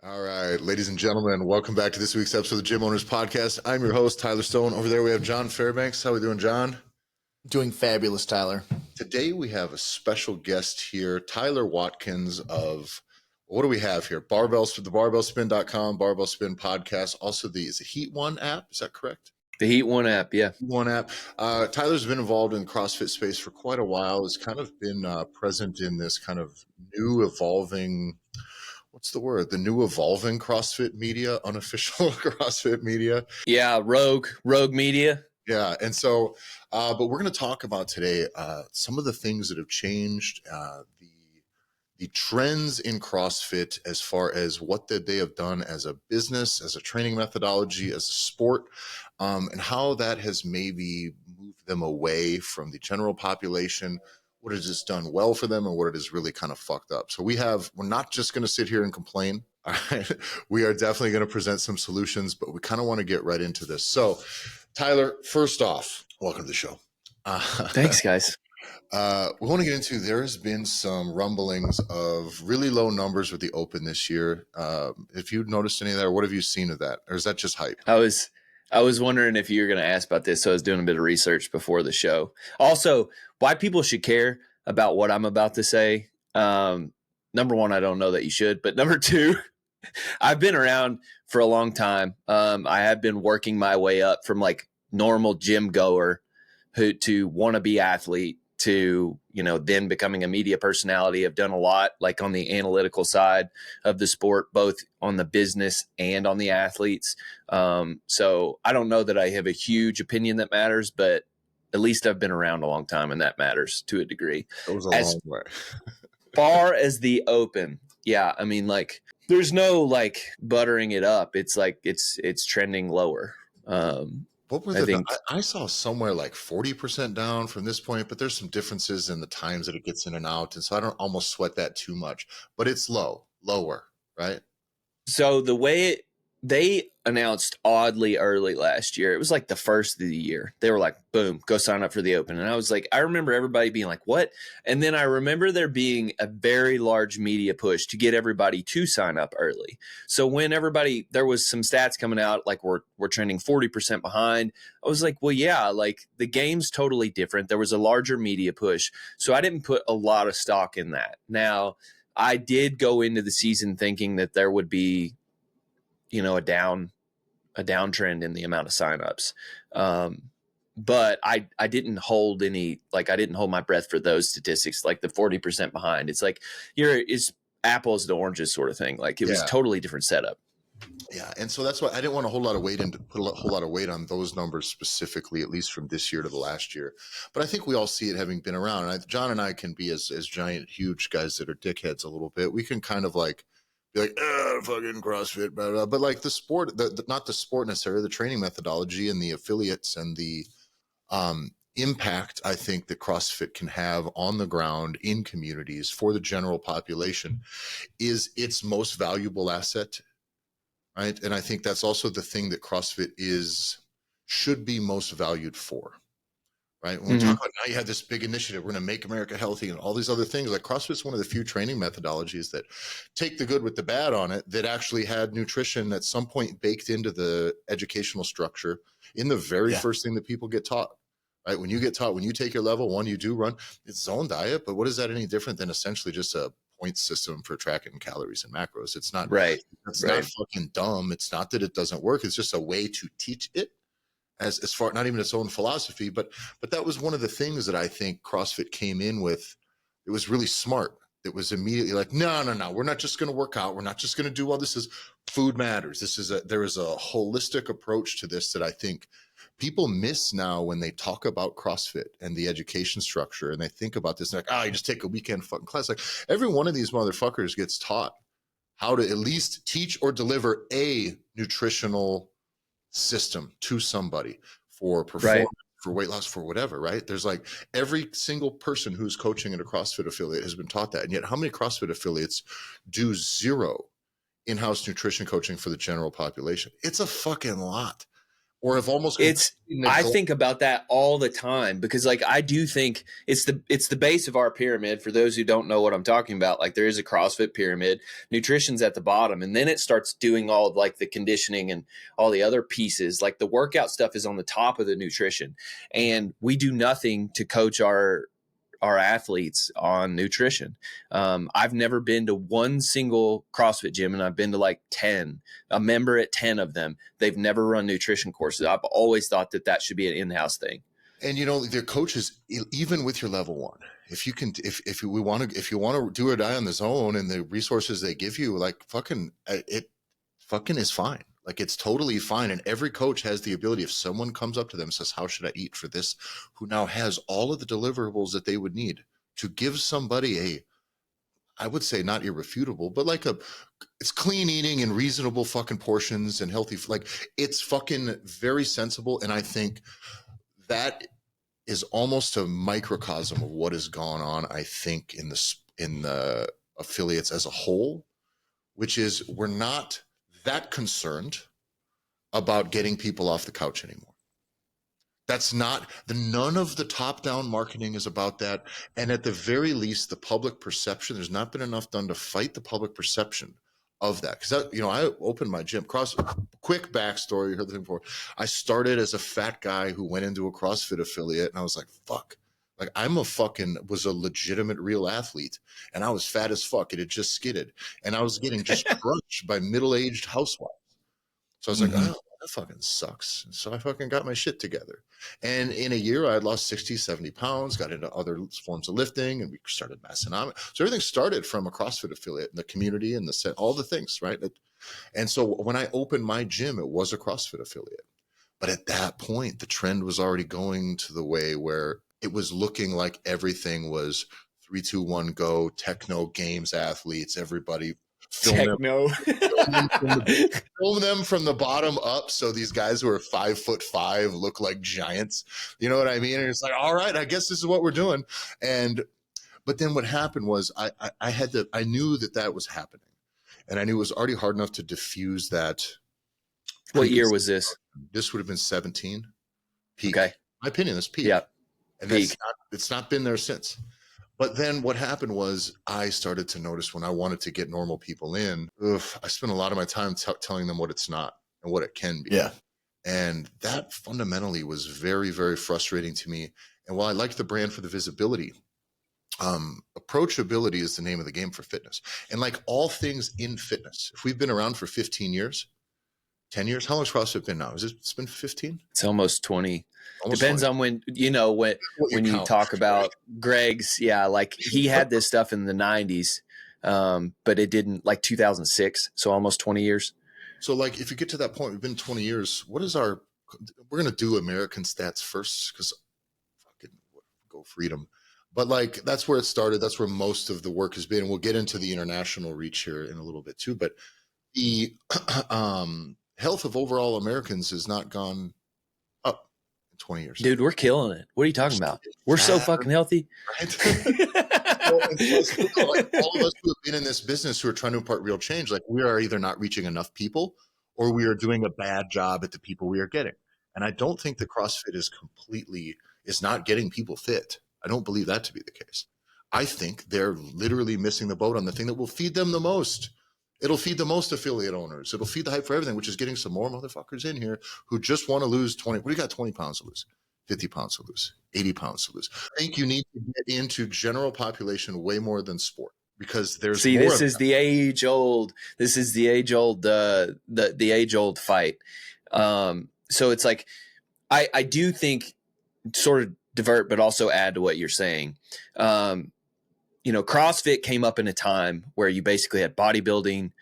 All right, ladies and gentlemen, welcome back to this week's episode of the Gym Owners Podcast. I'm your host, Tyler Stone. Over there, we have John Fairbanks. How are we doing, John? Doing fabulous, Tyler. Today, we have a special guest here, Tyler Watkins of, what do we have here? The barbellspin.com, Barbell Spin Podcast. Also, is the Heat One app. Is that correct? The Heat One app, yeah. One app. Tyler's been involved in CrossFit space for quite a while. Has kind of been present in this kind of new evolving, what's the word? The new evolving CrossFit media, unofficial CrossFit media. Yeah, rogue media. Yeah. And so, but we're going to talk about today some of the things that have changed, the trends in CrossFit as far as what they have done as a business, as a training methodology, as a sport, and how that has maybe moved them away from the general population, what it has done well for them and what it has really kind of fucked up. So we're not just going to sit here and complain. All right? We are definitely going to present some solutions, but we kind of want to get right into this. So Tyler, first off, welcome to the show. Thanks, guys. We want to get into, there has been some rumblings of really low numbers with the Open this year. If you noticed any of that, or what have you seen of that? Or is that just hype? I was wondering if you were going to ask about this, so I was doing a bit of research before the show. Also, why people should care about what I'm about to say. Number one, I don't know that you should, but number two, I've been around for a long time. I have been working my way up from like normal gym goer to wannabe athlete to, then becoming a media personality. I've done a lot like on the analytical side of the sport, both on the business and on the athletes. So I don't know that I have a huge opinion that matters, but at least I've been around a long time and that matters to a degree. It was a long way. Far as the Open, yeah, I mean, like there's no like buttering it up. It's like it's trending lower. What were I saw somewhere like 40% down from this point, but there's some differences in the times that it gets in and out. And so I don't almost sweat that too much, but it's lower, right? So the way they announced oddly early last year, it was like the first of the year. They were like, boom, go sign up for the Open. And I was like, I remember everybody being like, what? And then I remember there being a very large media push to get everybody to sign up early. So when there was some stats coming out, like we're trending 40% behind. I was like, well, yeah, like the game's totally different. There was a larger media push. So I didn't put a lot of stock in that. Now, I did go into the season thinking that there would be, a downtrend in the amount of signups. But I didn't hold my breath for those statistics, like the 40% behind. It's like it's apples to oranges sort of thing. Like it was totally different setup. Yeah. And so that's why I didn't want to put a whole lot of weight on those numbers specifically, at least from this year to the last year. But I think we all see it having been around. And John and I can be as giant, huge guys that are dickheads a little bit. We can kind of like, be like, fucking CrossFit, blah, blah. But like the sport, not the sport necessarily, the training methodology and the affiliates and the impact I think that CrossFit can have on the ground in communities for the general population is its most valuable asset, right? And I think that's also the thing that CrossFit should be most valued for. Right. When we talk about now you have this big initiative, we're going to make America healthy and all these other things. Like CrossFit's one of the few training methodologies that take the good with the bad on it, that actually had nutrition at some point baked into the educational structure in the very first thing that people get taught. Right. When you get taught, when you take your level one, you do run, it's zone diet. But what is that any different than essentially just a point system for tracking calories and macros? It's not right. It's not fucking dumb. It's not that it doesn't work. It's just a way to teach it. As far, not even its own philosophy, but that was one of the things that I think CrossFit came in with. It was really smart. It was immediately like, no, we're not just going to work out. We're not just going to do all this. Is food matters. There is a holistic approach to this that I think people miss now when they talk about CrossFit and the education structure, and they think about this like, you just take a weekend fucking class. Like every one of these motherfuckers gets taught how to at least teach or deliver a nutritional system to somebody for performance, for weight loss, for whatever, right? There's like every single person who's coaching at a CrossFit affiliate has been taught that. And yet how many CrossFit affiliates do zero in-house nutrition coaching for the general population? It's a fucking lot. or have almost I think about that all the time, because like I do think it's the base of our pyramid. For those who don't know what I'm talking about, like there is a CrossFit pyramid, nutrition's at the bottom, and then it starts doing all of like the conditioning and all the other pieces. Like the workout stuff is on the top of the nutrition, and we do nothing to coach our athletes on nutrition. I've never been to one single CrossFit gym, and I've been to like 10, a member at 10 of them. They've never run nutrition courses. I've always thought that should be an in-house thing. And their coaches, even with your level one, if you want to do or die on the zone and the resources they give you, like it fucking is fine. Like it's totally fine. And every coach has the ability, if someone comes up to them and says, how should I eat for this? Who now has all of the deliverables that they would need to give somebody I would say not irrefutable, but like it's clean eating and reasonable fucking portions and healthy. Like it's fucking very sensible. And I think that is almost a microcosm of what has gone on, I think, in the affiliates as a whole, which is we're not that concerned about getting people off the couch anymore. That's not none of the top-down marketing is about that. And at the very least, the public perception, there's not been enough done to fight the public perception of that. Because I opened my gym. Quick backstory, you heard the thing before. I started as a fat guy who went into a CrossFit affiliate, and I was like, fuck. Like was a legitimate real athlete, and I was fat as fuck. It had just skidded, and I was getting just crushed by middle-aged housewives. So I was like, oh, that fucking sucks. So I fucking got my shit together. And in a year, I had lost 60, 70 pounds, got into other forms of lifting, and we started Massonomics. So everything started from a CrossFit affiliate in the community and all the things, right? And so when I opened my gym, it was a CrossFit affiliate. But at that point, the trend was already going to the way where it was looking like everything was 3, 2, 1, go, techno games athletes, everybody film them from the bottom up. So these guys who are 5'5" look like giants. You know what I mean? And it's like, all right, I guess this is what we're doing. But then what happened was I knew that was happening, and I knew it was already hard enough to diffuse that. What year was this? This would have been 17. Peak. Okay. My opinion is peak. Yeah. And it's not been there since. But then what happened was I started to notice when I wanted to get normal people in, I spent a lot of my time telling them what it's not and what it can be. Yeah. And that fundamentally was very, very frustrating to me. And while I liked the brand for the visibility, approachability is the name of the game for fitness. And like all things in fitness, if we've been around for 15 years, 10 years, how long's CrossFit been now? It's been 15? It's almost 20. Almost Depends 20. on when you talk about Greg's. Yeah, like he had this stuff in the 90s, but it didn't, like 2006, so almost 20 years. So like if you get to that point, we've been 20 years, we're going to do American stats first because fucking go freedom. But like that's where it started. That's where most of the work has been. We'll get into the international reach here in a little bit too, but the health of overall Americans has not gone up in 20 years. Dude, we're killing it. What are you talking about? We're so fucking healthy. Right? Like all of us who have been in this business who are trying to impart real change, like we are either not reaching enough people or we are doing a bad job at the people we are getting. And I don't think that CrossFit is not getting people fit. I don't believe that to be the case. I think they're literally missing the boat on the thing that will feed them the most. It'll feed the most affiliate owners. It'll feed the hype for everything, which is getting some more motherfuckers in here who just want to lose 20. What do you got? 20 pounds to lose, 50 pounds to lose, 80 pounds to lose. I think you need to get into general population way more than sport because there's more. This is the age old fight. So it's like, I do think sort of divert, but also add to what you're saying. CrossFit came up in a time where you basically had bodybuilding,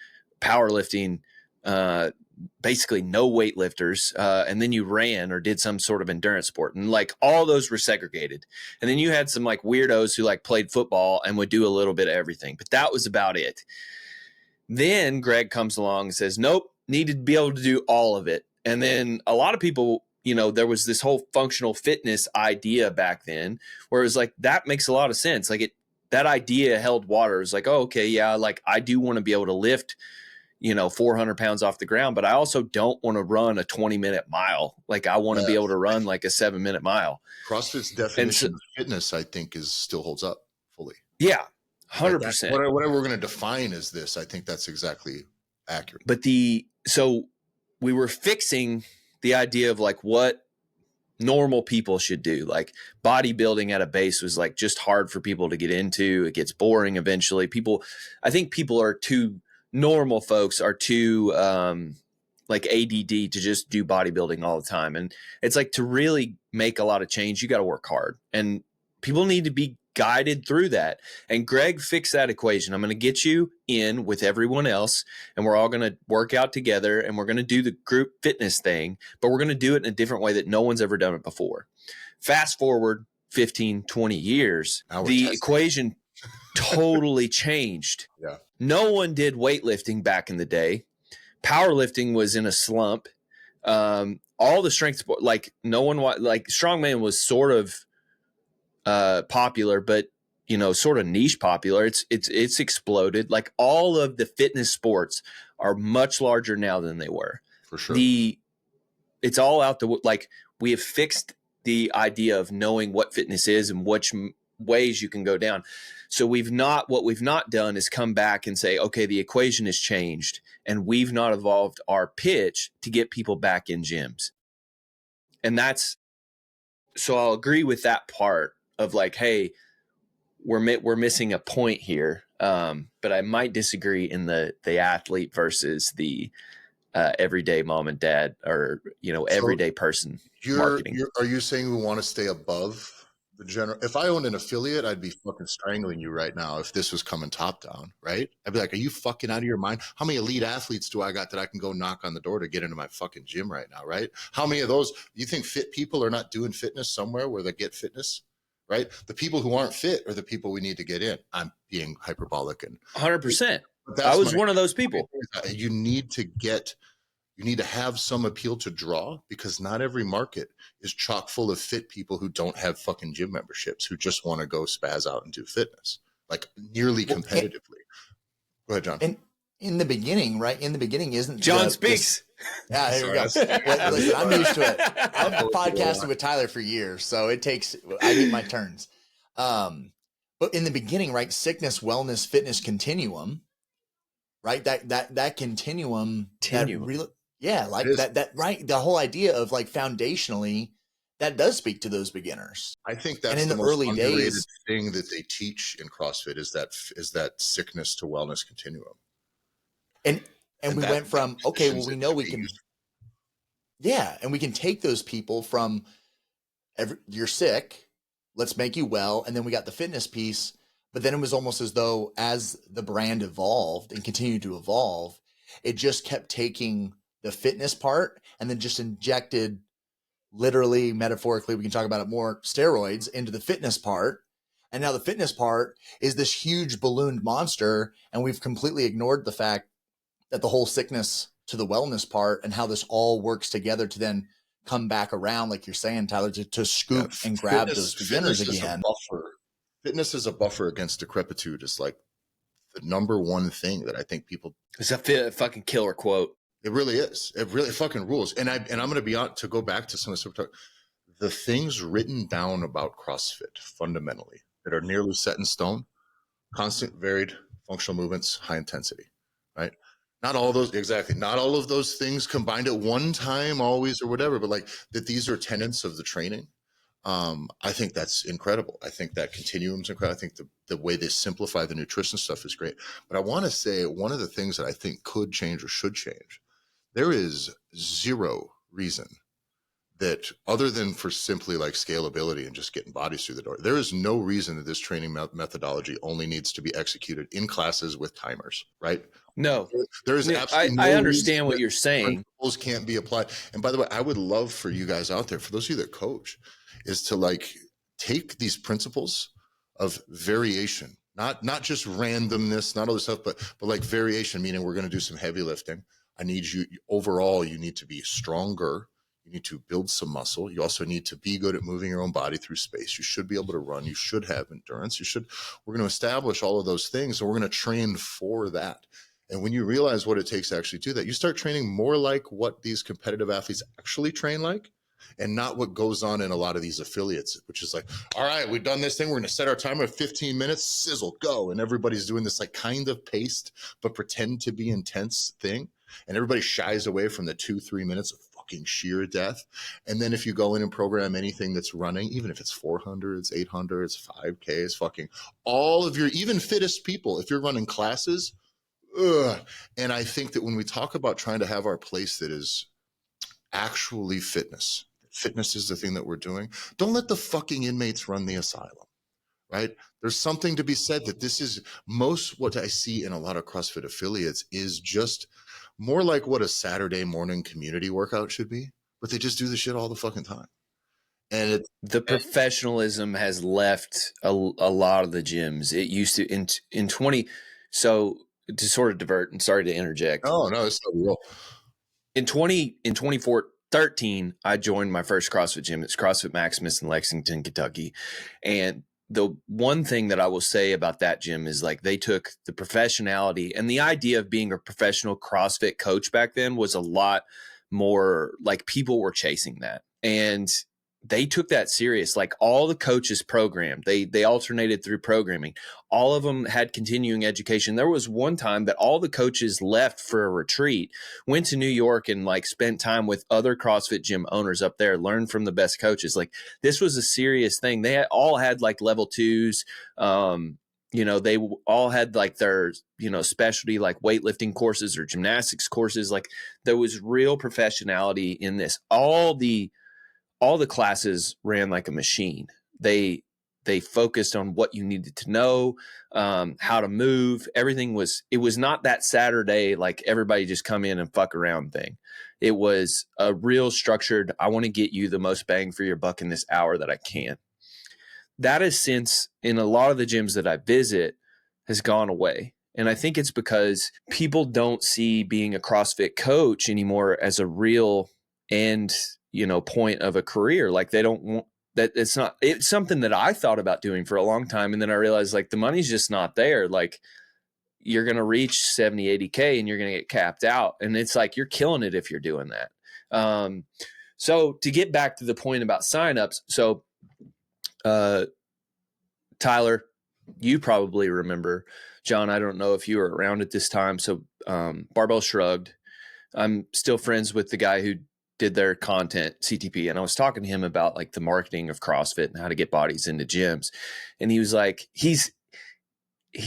powerlifting, basically no weightlifters, and then you ran or did some sort of endurance sport, and like all those were segregated. And then you had some like weirdos who like played football and would do a little bit of everything, but that was about it. Then Greg comes along and says, nope, needed to be able to do all of it. And then a lot of people, there was this whole functional fitness idea back then where it was like, that makes a lot of sense. Like that idea held water. It's like, oh, okay, yeah, like I do want to be able to lift, 400 pounds off the ground, but I also don't want to run a 20-minute mile. Like I want to be able to run like a 7-minute mile. CrossFit's definition of fitness, I think, still holds up fully. Yeah, 100%. Whatever we're going to define as this, I think that's exactly accurate. But so we were fixing the idea of like what normal people should do. Like bodybuilding at a base was like just hard for people to get into. It gets boring eventually. I think people are normal folks are too like ADD to just do bodybuilding all the time. And it's like to really make a lot of change, you got to work hard, and people need to be guided through that. And Greg fixed that equation. I'm going to get you in with everyone else, and we're all going to work out together, and we're going to do the group fitness thing, but we're going to do it in a different way that no one's ever done it before. Fast forward 15, 20 years, the equation totally changed. Yeah. No one did weightlifting back in the day. Powerlifting was in a slump. All the strength sport, like no one, like strongman was sort of popular, but sort of niche popular. It's exploded. Like all of the fitness sports are much larger now than they were. For sure. It's all out like we have fixed the idea of knowing what fitness is and which ways you can go down. So what we've not done is come back and say, okay, the equation has changed, and we've not evolved our pitch to get people back in gyms. And so I'll agree with that part of like, hey, we're missing a point here. But I might disagree in the athlete versus the everyday mom and dad, or everyday person marketing. Are you saying we want to stay above the general? If I owned an affiliate, I'd be fucking strangling you right now if this was coming top down, right? I'd be like, are you fucking out of your mind? How many elite athletes do I got that I can go knock on the door to get into my fucking gym right now, right? How many of those, you think fit people are not doing fitness somewhere where they get fitness, right? The people who aren't fit are the people we need to get in. I'm being hyperbolic. And 100%. I was one of those people. You need to have some appeal to draw, because not every market is chock full of fit people who don't have fucking gym memberships, who just want to go spaz out and do fitness, like nearly competitively. Go ahead, John. And in the beginning, right? In the beginning, isn't John speaks. Yeah, here we go. Listen, I'm used to it. I've podcasted with Tyler for years, so I get my turns. But in the beginning, right? Sickness, wellness, fitness continuum, right? That continuum. Yeah, like that, right? The whole idea of like foundationally, that does speak to those beginners. I think that's in the most early days thing that they teach in CrossFit is that sickness to wellness continuum. And we went from, okay, well, we know we can, and we can take those people from you're sick, let's make you well, and then we got the fitness piece. But then it was almost as though as the brand evolved and continued to evolve, it just kept taking the fitness part and then just injected, literally, metaphorically, we can talk about it more, steroids into the fitness part. And now the fitness part is this huge ballooned monster. And we've completely ignored the fact that the whole sickness to the wellness part and how this all works together to then come back around, like you're saying, Tyler, to scoop and grab those beginners again. Fitness is a buffer against decrepitude is like the number one thing that I think people. It's a fucking killer quote. It really is. It really fucking rules. And I'm going to be on to go back to some of the things written down about CrossFit fundamentally that are nearly set in stone: constant, varied functional movements, high intensity, right? Not all those, exactly. Not all of those things combined at one time, always, or whatever, but like that these are tenets of the training. I think that's incredible. I think that continuum's incredible. I think the way they simplify the nutrition stuff is great. But I want to say one of the things that I think could change or should change, there is zero reason that, other than for simply like scalability and just getting bodies through the door, there is no reason that this training methodology only needs to be executed in classes with timers, right? No, there is absolutely I understand what you're saying. Principles can't be applied. And by the way, I would love for you guys out there, for those of you that coach, is to like take these principles of variation, not just randomness, not all this stuff, but like variation, meaning we're going to do some heavy lifting. I need you overall, you need to be stronger. You need to build some muscle. You also need to be good at moving your own body through space. You should be able to run. You should have endurance. We're going to establish all of those things, and we're going to train for that. And when you realize what it takes to actually do that, you start training more like what these competitive athletes actually train like, and not what goes on in a lot of these affiliates, which is like, all right, we've done this thing. We're going to set our timer at 15 minutes, sizzle, go. And everybody's doing this like kind of paced, but pretend to be intense thing. And everybody shies away from the 2-3 minutes of fucking sheer death. And then if you go in and program anything that's running, even if it's 400s, 800s, 5Ks, fucking all of your even fittest people, if you're running classes, ugh. And I think that when we talk about trying to have our place that is actually fitness is the thing that we're doing. Don't let the fucking inmates run the asylum, right? There's something to be said that this is most what I see in a lot of CrossFit affiliates is just more like what a Saturday morning community workout should be, but they just do the shit all the fucking time. And the professionalism has left a lot of the gyms. It used to in 20. So to sort of divert, and sorry to interject. Oh no, it's so real. In 2013, I joined my first CrossFit gym. It's CrossFit Maximus in Lexington, Kentucky. And the one thing that I will say about that gym is like they took the professionality, and the idea of being a professional CrossFit coach back then was a lot more like people were chasing that. And they took that serious. Like all the coaches programmed, they alternated through programming. All of them had continuing education. There was one time that all the coaches left for a retreat, went to New York and like spent time with other CrossFit gym owners up there, learned from the best coaches. Like this was a serious thing. They all had like level 2s. They all had like their, specialty, like weightlifting courses or gymnastics courses. Like there was real professionality in this. All the classes ran like a machine. They focused on what you needed to know, how to move. Everything it was not that Saturday, like everybody just come in and fuck around thing. It was a real structured, I want to get you the most bang for your buck in this hour that I can. That has since, in a lot of the gyms that I visit, has gone away. And I think it's because people don't see being a CrossFit coach anymore as a real end, point of a career. Like they don't want that. It's something that I thought about doing for a long time. And then I realized like the money's just not there. Like you're going to reach 70, 80K and you're going to get capped out. And it's like, you're killing it if you're doing that. So to get back to the point about signups. So, Tyler, you probably remember, John, I don't know if you were around at this time. So, Barbell Shrugged, I'm still friends with the guy who did their content, CTP. And I was talking to him about like the marketing of CrossFit and how to get bodies into gyms. And he was like, he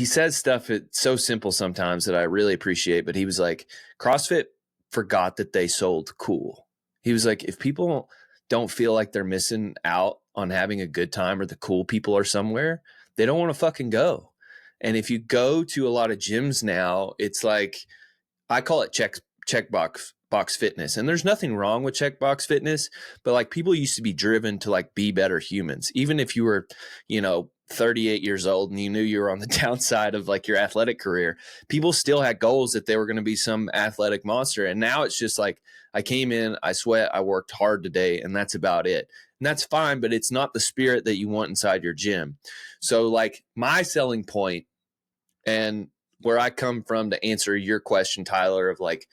says stuff it's so simple sometimes that I really appreciate, but he was like, CrossFit forgot that they sold cool. He was like, if people don't feel like they're missing out on having a good time or the cool people are somewhere, they don't want to fucking go. And if you go to a lot of gyms now, it's like, I call it checkbox fitness. And there's nothing wrong with checkbox fitness, but like people used to be driven to like be better humans. Even if you were, 38 years old and you knew you were on the downside of like your athletic career, people still had goals that they were going to be some athletic monster. And now it's just like, I came in, I sweat, I worked hard today, and that's about it. And that's fine, but it's not the spirit that you want inside your gym. So like my selling point and where I come from to answer your question, Tyler, of like,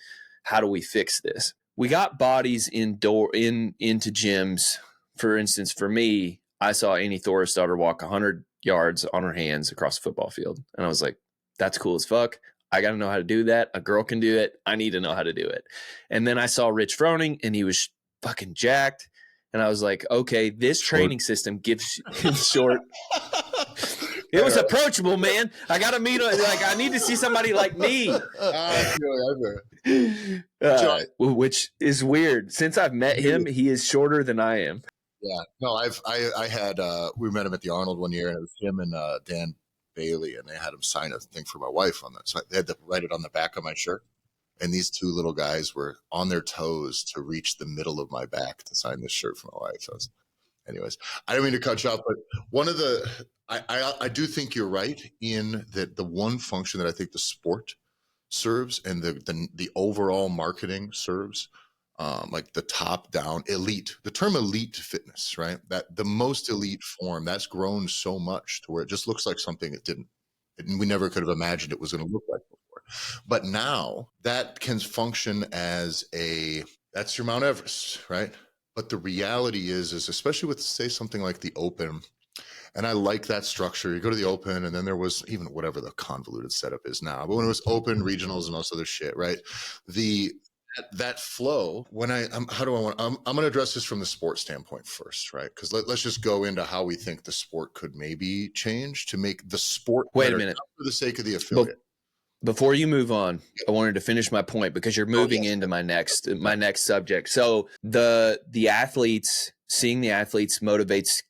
how do we fix this? We got bodies into gyms. For instance, for me, I saw Annie Thoris' daughter walk 100 yards on her hands across a football field. And I was like, that's cool as fuck. I got to know how to do that. A girl can do it. I need to know how to do it. And then I saw Rich Froning and he was fucking jacked. And I was like, okay, this training system gives him short. It was approachable, man. I got to meet, I need to see somebody like me. Which is weird. Since I've met him, he is shorter than I am. Yeah, no, I had, we met him at the Arnold one year, and it was him and Dan Bailey, and they had him sign a thing for my wife on that. So they had to write it on the back of my shirt. And these two little guys were on their toes to reach the middle of my back to sign this shirt for my wife. So anyways, I didn't mean to cut you off, but one of the, I do think you're right in that the one function that I think the sport serves and the overall marketing serves, like the top down elite, the term elite fitness, right? That the most elite form that's grown so much to where it just looks like something it didn't, we never could have imagined it was going to look like before. But now that can function as that's your Mount Everest, right? But the reality is especially with, say, something like the Open, and I like that structure. You go to the Open, and then there was even whatever the convoluted setup is now. But when it was Open, regionals, and all this other shit, right? That flow. I'm going to address this from the sport standpoint first, right? Because let's just go into how we think the sport could maybe change to make the sport Wait better, a minute, not for the sake of the affiliate. Before you move on, I wanted to finish my point because you're moving into my next subject. So the athletes, seeing the athletes motivates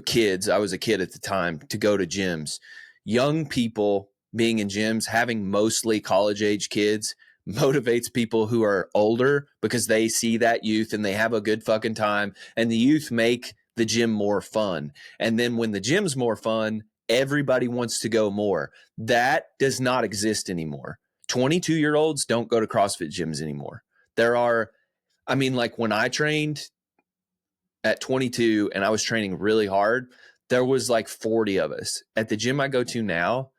kids. I was a kid at the time to go to gyms. Young people being in gyms, having mostly college age kids motivates people who are older because they see that youth and they have a good fucking time, and the youth make the gym more fun. And then when the gym's more fun, everybody wants to go more. That does not exist anymore. 22-year-olds don't go to CrossFit gyms anymore. Like when I trained at 22 and I was training really hard, there was like 40 of us. At the gym I go to now,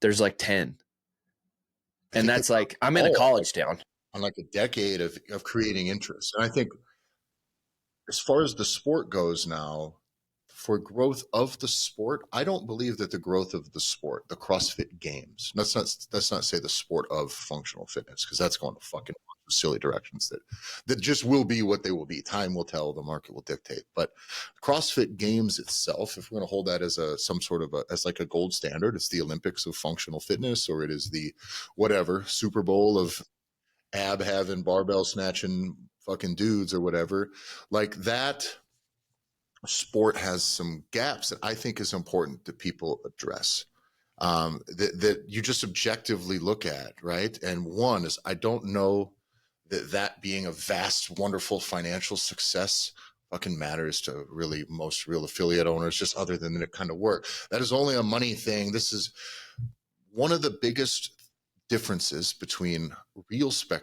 there's like 10. And that's like, I'm in a college town. On like a decade of creating interest. And I think as far as the sport goes now, for growth of the sport, I don't believe that the growth of the sport, the CrossFit Games, let's not say the sport of functional fitness, because that's going to fucking silly directions that just will be what they will be. Time will tell, the market will dictate. But CrossFit Games itself, if we're going to hold that as some sort of as like a gold standard, it's the Olympics of functional fitness, or it is the whatever Super Bowl of ab having barbell snatching fucking dudes or whatever. Like that sport has some gaps that I think is important that people address, that you just objectively look at, right? And one is, I don't know that being a vast, wonderful financial success fucking matters to really most real affiliate owners, just other than it kind of work. That is only a money thing. This is one of the biggest differences between I'm just going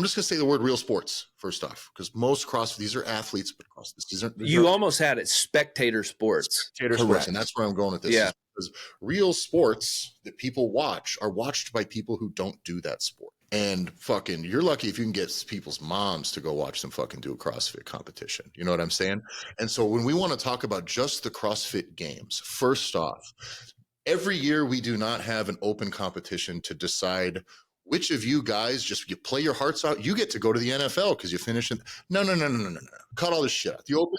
to say the word real sports first off, because most CrossFit, these are athletes, but CrossFit, almost had it spectator sports. And that's where I'm going with this. Yeah. Because real sports that people watch are watched by people who don't do that sport. And fucking, you're lucky if you can get people's moms to go watch them fucking do a CrossFit competition. You know what I'm saying? And so when we want to talk about just the CrossFit Games, first off, every year we do not have an open competition to decide which of you guys you play your hearts out. You get to go to the NFL because you finish it. No. Cut all this shit out. The open,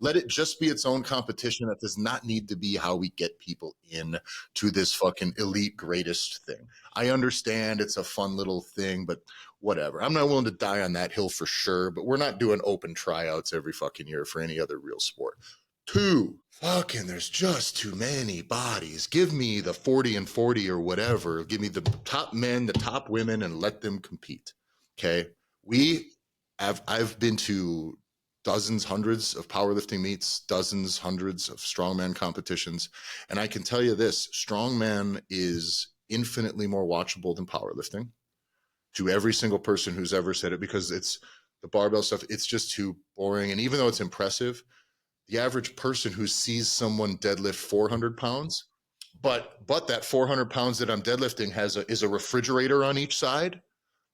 let it just be its own competition. That does not need to be how we get people in to this fucking elite greatest thing. I understand it's a fun little thing, but whatever. I'm not willing to die on that hill for sure, but we're not doing open tryouts every fucking year for any other real sport. 2, fucking, there's just too many bodies. Give me the 40 and 40 or whatever. Give me the top men, the top women, and let them compete. Okay. I've been to dozens, hundreds of powerlifting meets, dozens, hundreds of strongman competitions. And I can tell you this, strongman is infinitely more watchable than powerlifting, to every single person who's ever said it, because it's the barbell stuff. It's just too boring. And even though it's impressive, the average person who sees someone deadlift 400 pounds, but that 400 pounds that I'm deadlifting is a refrigerator on each side.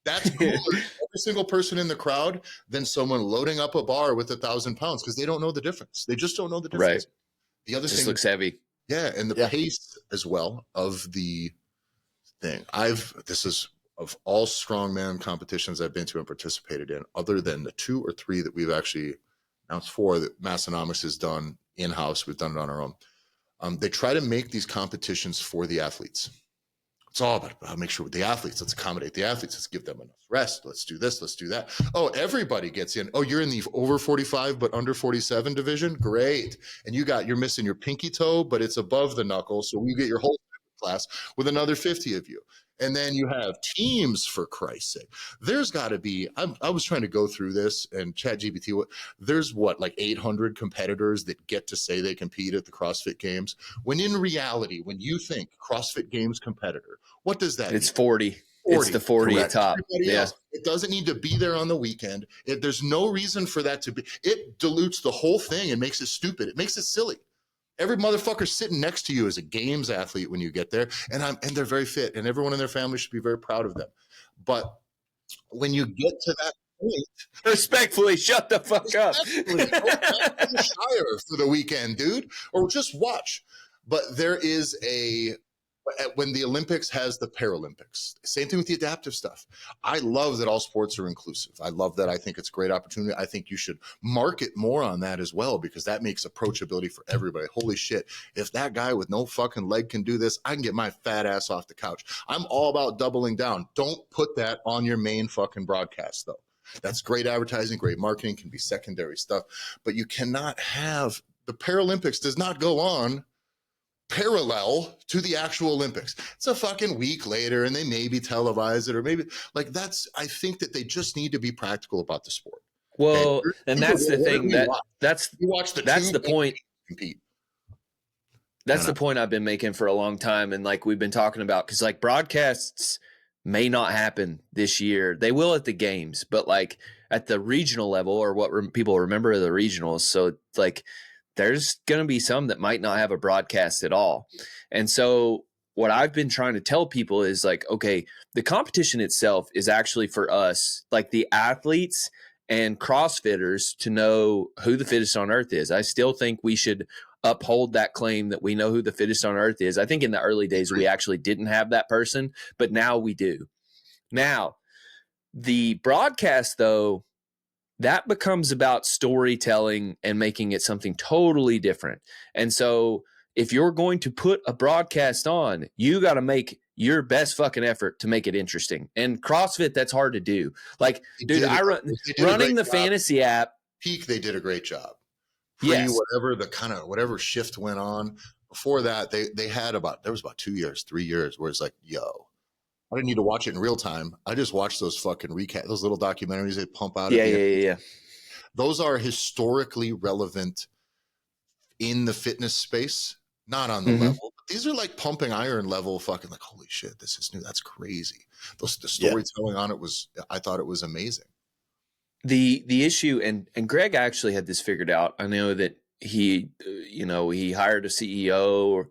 That's cooler to every single person in the crowd than someone loading up a bar with 1,000 pounds, because they don't know the difference. They just don't know the difference. Right. The other thing looks heavy. Yeah, and the pace as well of the thing. This is of all strongman competitions I've been to and participated in, other than the 2 or 3 that we've actually announced 4 that Massonomics has done in-house. We've done it on our own. They try to make these competitions for the athletes. It's all about make sure with the athletes, let's accommodate the athletes. Let's give them enough rest. Let's do this. Let's do that. Oh, everybody gets in. Oh, you're in the over 45, but under 47 division. Great. And you're missing your pinky toe, but it's above the knuckle. So you get your whole class with another 50 of you. And then you have teams, for Christ's sake. There's got to be, I was trying to go through this and ChatGPT, there's like 800 competitors that get to say they compete at the CrossFit Games. When in reality, when you think CrossFit Games competitor, what does that mean? It's 40. It's the 40 at top. Yeah. It doesn't need to be there on the weekend. There's no reason for that to be. It dilutes the whole thing and makes it stupid. It makes it silly. Every motherfucker sitting next to you is a games athlete when you get there, and they're very fit, and everyone in their family should be very proud of them. But when you get to that point, respectfully, shut the fuck up. Go back to the Shire for the weekend, dude, or just watch. But there is when the Olympics has the Paralympics, same thing with the adaptive stuff. I love that all sports are inclusive. I love that. I think it's a great opportunity. I think you should market more on that as well, because that makes approachability for everybody. Holy shit. If that guy with no fucking leg can do this, I can get my fat ass off the couch. I'm all about doubling down. Don't put that on your main fucking broadcast though. That's great advertising, great marketing, can be secondary stuff, but you cannot have the Paralympics does not go on parallel to the actual Olympics. It's a fucking week later and they maybe televise it, or maybe like I think that they just need to be practical about the sport. Well, and that's the thing that's the point. Compete. That's the point I've been making for a long time. And like we've been talking about, because like broadcasts may not happen this year. They will at the games, but like at the regional level, or what people remember the regionals. So like there's going to be some that might not have a broadcast at all. And so what I've been trying to tell people is like, okay, the competition itself is actually for us, like the athletes and CrossFitters, to know who the fittest on earth is. I still think we should uphold that claim that we know who the fittest on earth is. I think in the early days, we actually didn't have that person, but now we do. Now, the broadcast, though, that becomes about storytelling and making it something totally different. And so if you're going to put a broadcast on, you got to make your best fucking effort to make it interesting. And CrossFit, that's hard to do. Like, dude, running the fantasy app. Peak, they did a great job. Yes. Whatever shift went on before that, they had there was about 2 years, 3 years where it's like, yo, I didn't need to watch it in real time. I just watched those fucking those little documentaries they pump out. Yeah. Those are historically relevant in the fitness space, not on the level. These are like pumping iron level fucking like, holy shit, this is new. That's crazy. The storytelling on it I thought it was amazing. The issue, and Greg actually had this figured out. I know that he hired a CEO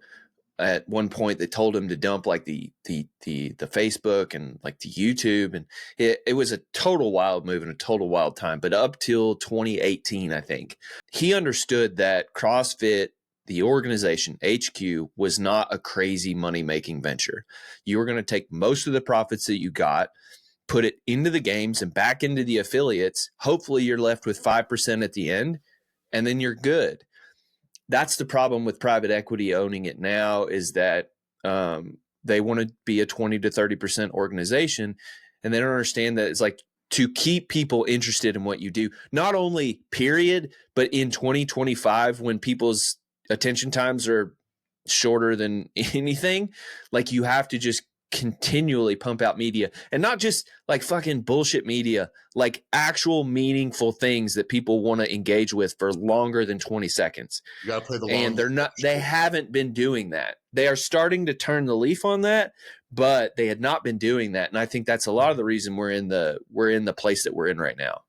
at one point. They told him to dump like the Facebook and like the YouTube, and it was a total wild move and a total wild time. But up till 2018, I think he understood that CrossFit, the organization HQ, was not a crazy money making venture. You were going to take most of the profits that you got, put it into the games and back into the affiliates. Hopefully you're left with 5% at the end, and then you're good. That's the problem with private equity owning it now, is that they want to be a 20 to 30% organization, and they don't understand that it's like to keep people interested in what you do, not only period, but in 2025 when people's attention times are shorter than anything, like you have to just continually pump out media, and not just like fucking bullshit media, like actual meaningful things that people want to engage with for longer than 20 seconds. You got to play the long And they haven't been doing that. They are starting to turn the leaf on that, but they had not been doing that. And I think that's a lot of the reason we're in the place that we're in right now.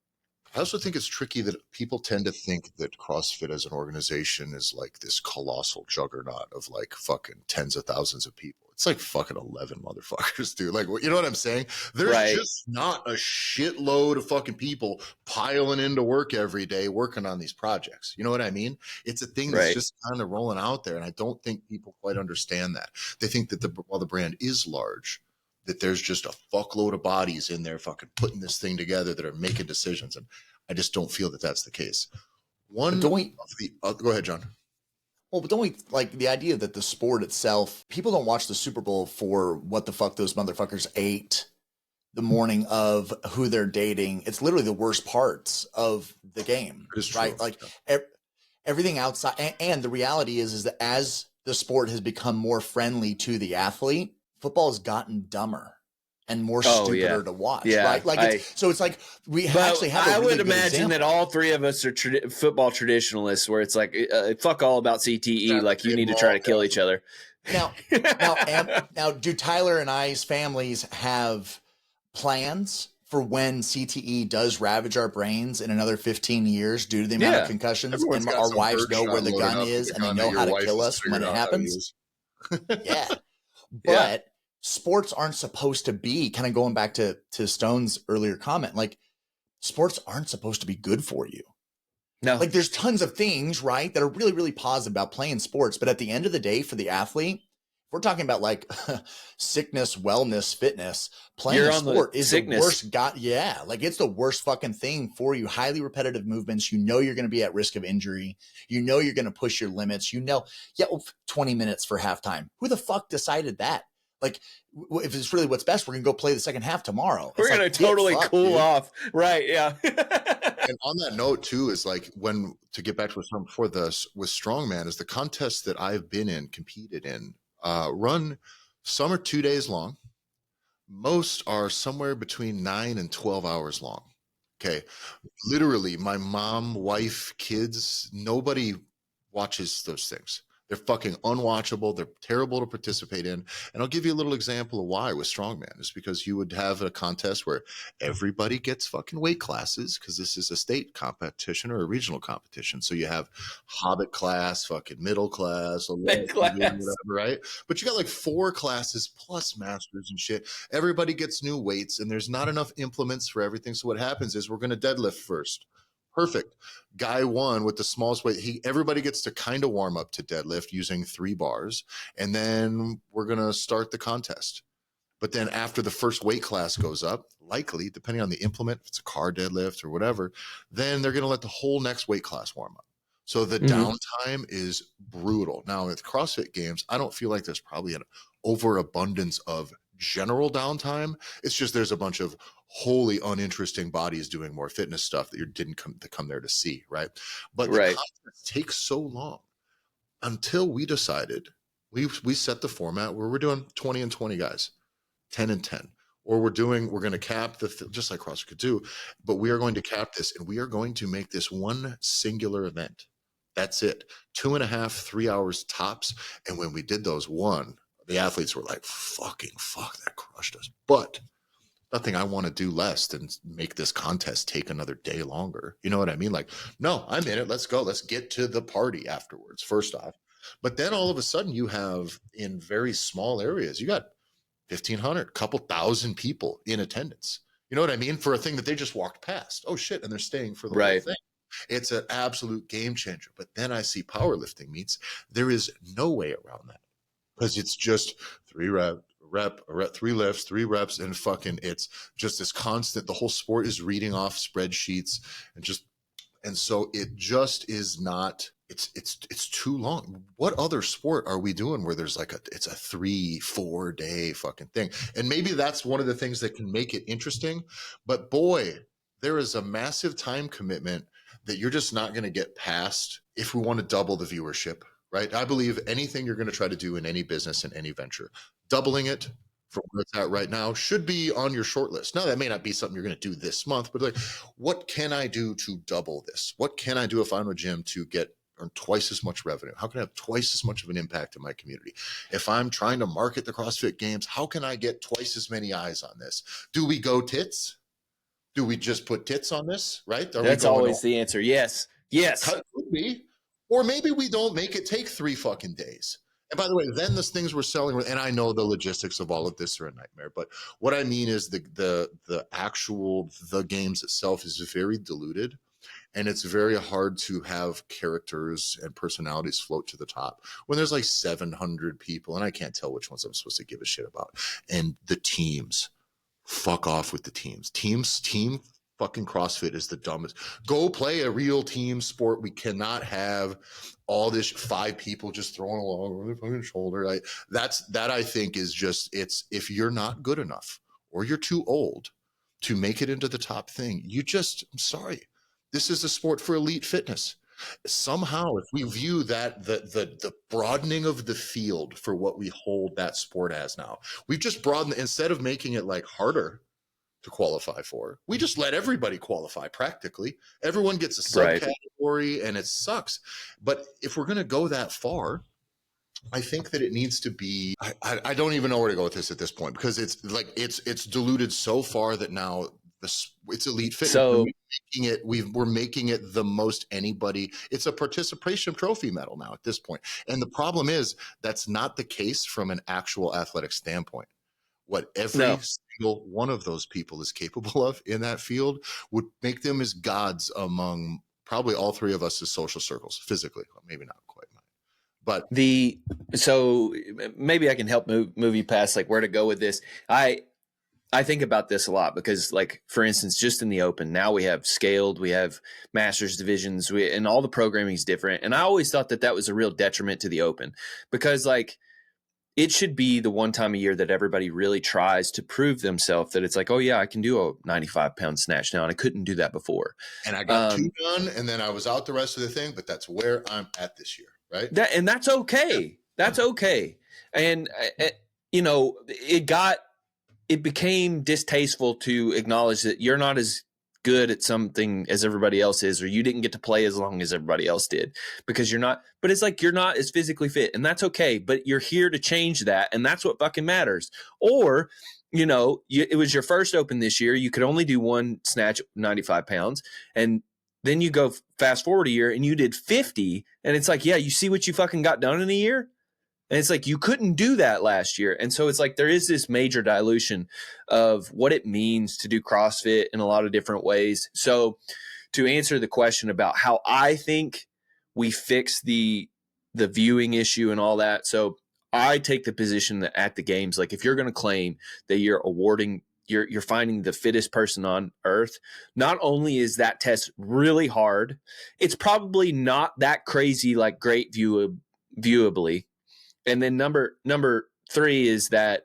I also think it's tricky that people tend to think that CrossFit as an organization is like this colossal juggernaut of like fucking tens of thousands of people. It's like fucking 11 motherfuckers, dude. Like, you know what I'm saying? There's just not a shitload of fucking people piling into work every day working on these projects. You know what I mean? It's a thing that's just kind of rolling out there. And I don't think people quite understand that. They think that while the brand is large, that there's just a fuckload of bodies in there fucking putting this thing together that are making decisions. And I just don't feel that that's the case. Go ahead, John. Well, but don't we like the idea that the sport itself, people don't watch the Super Bowl for what the fuck those motherfuckers ate the morning of, who they're dating. It's literally the worst parts of the game, right? Like everything outside. And the reality is that as the sport has become more friendly to the athlete, football has gotten dumber and more stupider to watch, right? Like, it's like we actually have. I would imagine that all three of us are football traditionalists, where it's like fuck all about CTE. Like you need to try to kill each other. Now, do Tyler and I's families have plans for when CTE does ravage our brains in another 15 years due to the amount of concussions, Everyone's and got our some wives know birdshot where the loaded gun up with is the and they gun know that how your to wife kill has us when figured it out how to happens. use. Yeah. Yeah. But sports aren't supposed to be, kind of going back to Stone's earlier comment, like sports aren't supposed to be good for you. No. Like there's tons of things, right, that are really, really positive about playing sports. But at the end of the day, for the athlete, we're talking about like sickness, wellness, fitness. Playing a sport is the worst. Like it's the worst fucking thing for you. Highly repetitive movements. You know you're going to be at risk of injury. You know you're going to push your limits. You know, 20 minutes for halftime. Who the fuck decided that? Like, if it's really what's best, we're going to go play the second half tomorrow. We're going to totally cool off. Right. Yeah. And on that note too, is like to get back to what I was before this with strongman, is the contests that I've been in, competed in, run, some are 2 days long. Most are somewhere between 9 and 12 hours long. Okay. Literally my mom, wife, kids, nobody watches those things. They're fucking unwatchable. They're terrible to participate in. And I'll give you a little example of why with strongman is because you would have a contest where everybody gets fucking weight classes because this is a state competition or a regional competition. So you have hobbit class, fucking middle class, whatever, right? But you got like 4 classes plus masters and shit. Everybody gets new weights and there's not enough implements for everything. So what happens is we're going to deadlift first. Perfect. Guy 1 with the smallest weight. Everybody gets to kind of warm up to deadlift using 3 bars, and then we're gonna start the contest. But then after the first weight class goes up, likely depending on the implement, if it's a car deadlift or whatever, then they're gonna let the whole next weight class warm up. So the downtime is brutal. Now with CrossFit Games, I don't feel like there's probably an overabundance of general downtime. It's just there's a bunch of wholly uninteresting bodies doing more fitness stuff that you didn't come there to see, right? But the contest takes so long until we decided we set the format where we're doing 20 and 20 guys, 10 and 10, or we're going to cap just like CrossFit could do, but we are going to cap this and we are going to make this one singular event. That's it. 2.5, 3 hours tops. And when we did those the athletes were like, fuck, that crushed us. But nothing I want to do less than make this contest take another day longer. You know what I mean? Like, no, I'm in it. Let's go. Let's get to the party afterwards, first off. But then all of a sudden you have in very small areas, you got 1,500, couple thousand people in attendance. You know what I mean? For a thing that they just walked past. Oh shit. And they're staying for the whole thing. It's an absolute game changer. But then I see powerlifting meets. There is no way around that because it's just 3 reps. 3 lifts, 3 reps, and fucking it's just this constant. The whole sport is reading off spreadsheets and so it just is not. It's too long. What other sport are we doing where there's like it's a 3-4 day fucking thing? And maybe that's one of the things that can make it interesting. But boy, there is a massive time commitment that you're just not going to get past if we want to double the viewership. Right. I believe anything you're going to try to do in any business, in any venture, doubling it from where it's at right now should be on your short list. Now, that may not be something you're going to do this month, but like, what can I do to double this? What can I do if I'm a gym to earn twice as much revenue? How can I have twice as much of an impact in my community? If I'm trying to market the CrossFit Games, how can I get twice as many eyes on this? Do we go tits? Do we just put tits on this? Right? That's always the answer. Yes. Could be. Or maybe we don't make it take 3 fucking days. And by the way, then the things we're selling, and I know the logistics of all of this are a nightmare, but what I mean is the games itself is very diluted, and it's very hard to have characters and personalities float to the top when there's like 700 people, and I can't tell which ones I'm supposed to give a shit about. And the teams, fuck off with the teams. Team fucking CrossFit is the dumbest. Go play a real team sport. We cannot have all this 5 people just throwing along over their fucking shoulder. That I think is just, it's, if you're not good enough or you're too old to make it into the top thing, I'm sorry. This is a sport for elite fitness. Somehow, if we view that the broadening of the field for what we hold that sport as now, we've just broadened, instead of making it like harder to qualify for, we just let everybody qualify. Practically everyone gets a subcategory, and it sucks. But if we're going to go that far, I think that it needs to be, I don't even know where to go with this at this point, because it's like it's diluted so far that now It's elite fitness. So We're making it the most anybody. It's a participation trophy medal now at this point. And the problem is that's not the case from an actual athletic standpoint. What every single one of those people is capable of in that field would make them as gods among probably all three of us as social circles, physically, maybe not quite. But so maybe I can help move you past like where to go with this. I think about this a lot because, like, for instance, just in the open, now we have scaled, we have masters divisions, and all the programming is different. And I always thought that was a real detriment to the open because, like, it should be the one time a year that everybody really tries to prove themselves that it's like, oh yeah, I can do a 95-pound snatch now, and I couldn't do that before. And I got 2 done, and then I was out the rest of the thing. But that's where I'm at this year, right? And that's okay. Yeah. That's okay. And you know, it became distasteful to acknowledge that you're not as good at something as everybody else is, or you didn't get to play as long as everybody else did because you're not, but it's like, you're not as physically fit, and that's okay, but you're here to change that. And that's what fucking matters. Or, you know, it was your first open this year. You could only do one snatch, 95 pounds. And then you go fast forward a year and you did 50. And it's like, yeah, you see what you fucking got done in a year? And it's like, you couldn't do that last year. And so it's like, there is this major dilution of what it means to do CrossFit in a lot of different ways. So to answer the question about how I think we fix the viewing issue and all that. So I take the position that at the games, like if you're going to claim that you're awarding, you're finding the fittest person on earth, not only is that test really hard, it's probably not that crazy, like great viewably. And then number 3 is that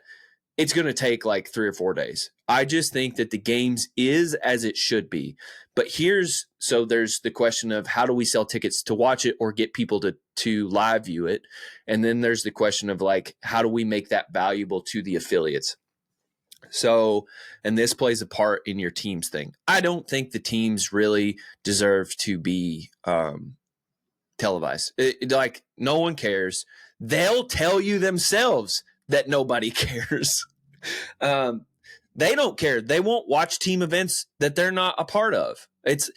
it's going to take like 3 or 4 days. I just think that the games is as it should be. But so there's the question of how do we sell tickets to watch it or get people to live view it? And then there's the question of like, how do we make that valuable to the affiliates? So, and this plays a part in your teams thing. I don't think the teams really deserve to be televised. Like, no one cares. They'll tell you themselves that nobody cares. They don't care. They won't watch team events that they're not a part of. It's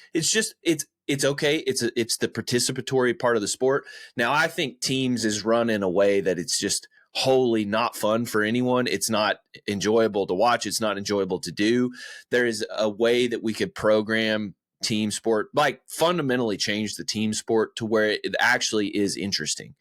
okay. It's the participatory part of the sport. Now, I think teams is run in a way that it's just wholly not fun for anyone. It's not enjoyable to watch. It's not enjoyable to do. There is a way that we could program team sport, like fundamentally change the team sport to where it actually is interesting.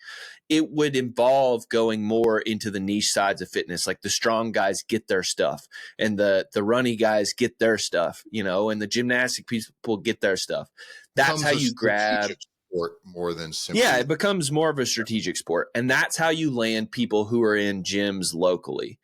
It would involve going more into the niche sides of fitness, like the strong guys get their stuff and the runny guys get their stuff, you know, and the gymnastic people get their stuff. That's how you grab sport more than simply. Yeah, it becomes more of a strategic sport. And that's how you land people who are in gyms locally.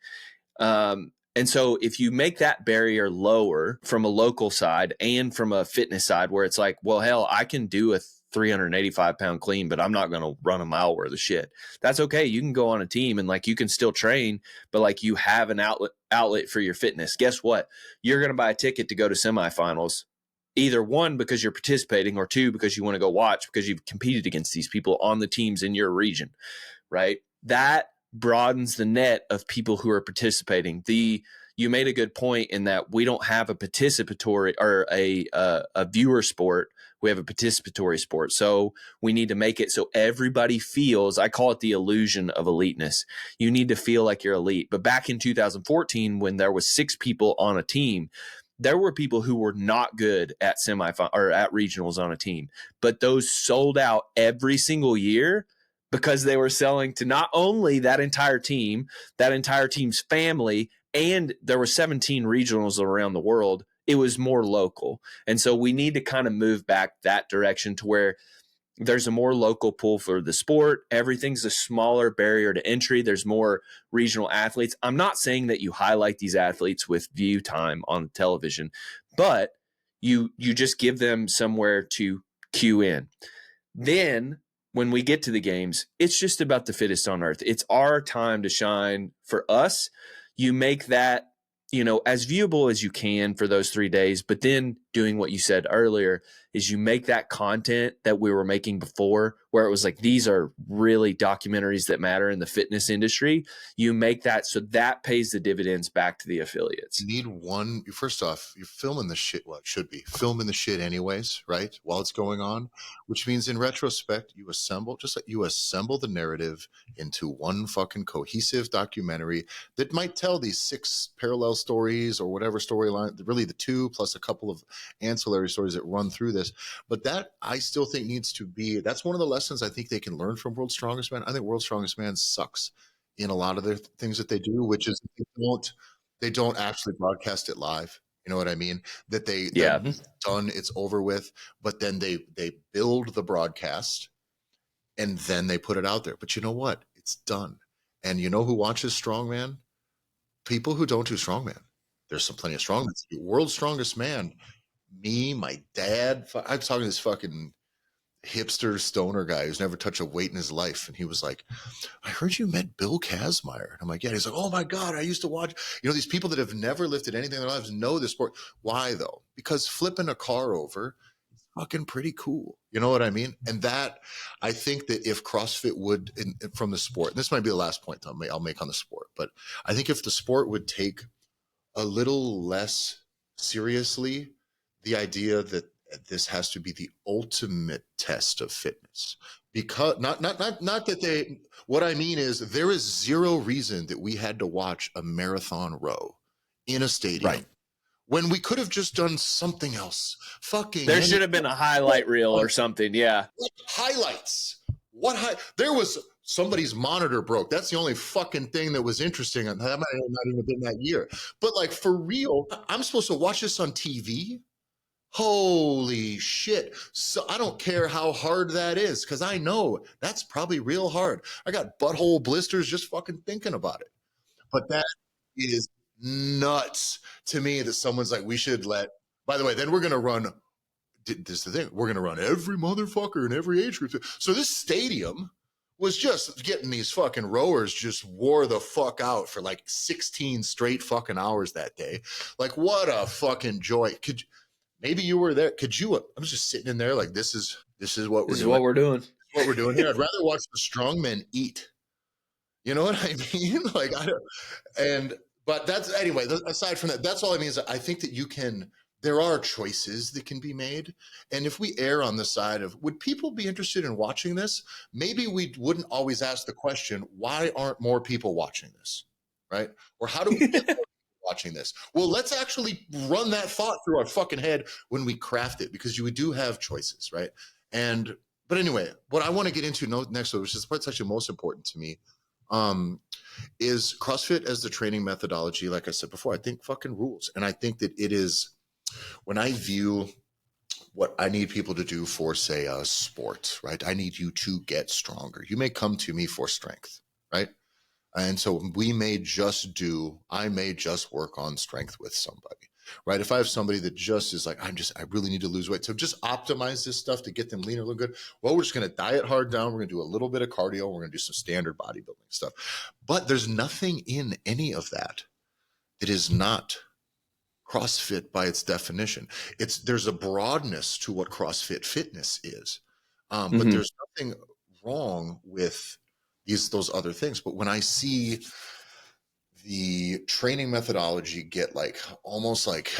And so if you make that barrier lower from a local side and from a fitness side where it's like, well, hell, I can do a 385-pound clean, but I'm not going to run a mile worth of shit. That's okay. You can go on a team and like you can still train, but like you have an outlet for your fitness. Guess what? You're going to buy a ticket to go to semifinals. Either 1, because you're participating, or 2, because you want to go watch because you've competed against these people on the teams in your region, right? That broadens the net of people who are participating. You made a good point in that we don't have a participatory or a viewer sport. We have a participatory sport. So we need to make it so everybody feels, I call it the illusion of eliteness. You need to feel like you're elite. But back in 2014, when there was 6 people on a team, there were people who were not good at semifinal or at regionals on a team, but those sold out every single year because they were selling to not only that entire team's family, and there were 17 regionals around the world. It was more local. And so we need to kind of move back that direction to where there's a more local pool for the sport. Everything's a smaller barrier to entry. There's more regional athletes. I'm not saying that you highlight these athletes with view time on television, but you just give them somewhere to cue in. Then when we get to the games, it's just about the fittest on earth. It's our time to shine. For us, you make that, you know, as viewable as you can for those 3 days, but then doing what you said earlier is you make that content that we were making before where it was like, these are really documentaries that matter in the fitness industry. You make that so that pays the dividends back to the affiliates. You need one. First off, you're filming the shit. Well, it should be filming the shit anyways, right? While it's going on, which means in retrospect, you assemble, just like you assemble the narrative into one fucking cohesive documentary that might tell these 6 parallel stories or whatever storyline, really the 2 plus a couple of ancillary stories that run through this. But that I still think needs to be, that's one of the lessons I think they can learn from World's Strongest Man. I think World's Strongest Man sucks in a lot of the things that they do, which is they don't actually broadcast it live. You know what I mean? That it's done, it's over with, but then they build the broadcast and then they put it out there. But you know what? It's done. And you know who watches Strongman? People who don't do Strongman. There's some plenty of Strongman. World's Strongest Man. Me, my dad. I was talking to this fucking hipster stoner guy who's never touched a weight in his life. And he was like, I heard you met Bill Kazmaier. And I'm like, yeah. He's like, oh my God, I used to watch, these people that have never lifted anything in their lives know this sport. Why though? Because flipping a car over is fucking pretty cool. You know what I mean? And that, I think that if CrossFit would, from the sport, and this might be the last point I'll make on the sport, but I think if the sport would take a little less seriously the idea that this has to be the ultimate test of fitness, because not that they, what I mean is there is zero reason that we had to watch a marathon row in a stadium when we could have just done something else. There should have been a highlight reel or something. Yeah. Highlights. There was somebody's monitor broke. That's the only fucking thing that was interesting. That might have not even been that year, but like for real, I'm supposed to watch this on TV. Holy shit. So I don't care how hard that is, because I know that's probably real hard. I got butthole blisters just fucking thinking about it. But that is nuts to me that someone's like, we should by the way, then we're going to run, this is the thing, we're going to run every motherfucker in every age group. So this stadium was just getting these fucking rowers just wore the fuck out for like 16 straight fucking hours that day. Like, what a fucking joy. Maybe you were there. I'm just sitting in there like, this is what we're doing. What we're doing. What we're doing here. I'd rather watch the strongmen eat. You know what I mean? Like, but that's, anyway, aside from that, that's all I mean is I think that there are choices that can be made. And if we err on the side of, would people be interested in watching this? Maybe we wouldn't always ask the question, why aren't more people watching this? Right? Or how do we get more watching this? Well, let's actually run that thought through our fucking head when we craft it, because you do have choices, right? But anyway, what I want to get into next, which is what's actually most important to me, is CrossFit as the training methodology. Like I said before, I think fucking rules. And I think that it is, when I view what I need people to do for, say, a sport, right? I need you to get stronger. You may come to me for strength, right? And so I may just work on strength with somebody, right? If I have somebody that just is like, I really need to lose weight. So just optimize this stuff to get them leaner, look good. Well, we're just going to diet hard down. We're going to do a little bit of cardio. We're going to do some standard bodybuilding stuff. But there's nothing in any of that is not CrossFit by its definition. There's a broadness to what CrossFit fitness is. But there's nothing wrong with those other things. But when I see the training methodology get almost like,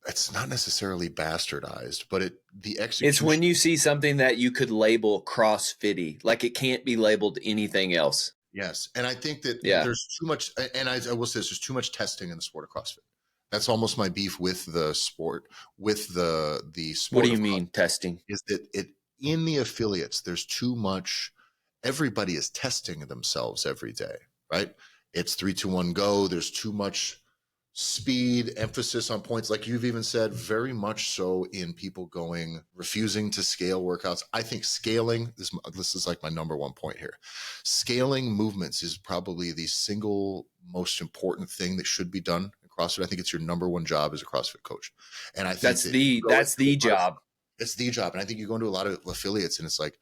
it's not necessarily bastardized, but the execution. It's when you see something that you could label CrossFitty, like it can't be labeled anything else. Yes. And I think that there's too much, and I will say there's too much testing in the sport of CrossFit. That's almost my beef with the sport, with the sport. What do you mean testing? Is that in the affiliates, there's too much. Everybody is testing themselves every day, right? It's 3, 2, 1, go. There's too much speed, emphasis on points. Like you've even said, very much so in people refusing to scale workouts. I think scaling, this is like my number one point here. Scaling movements is probably the single most important thing that should be done in CrossFit. I think it's your number one job as a CrossFit coach. And I think that's the job. It's the job. And I think you go into a lot of affiliates and it's like,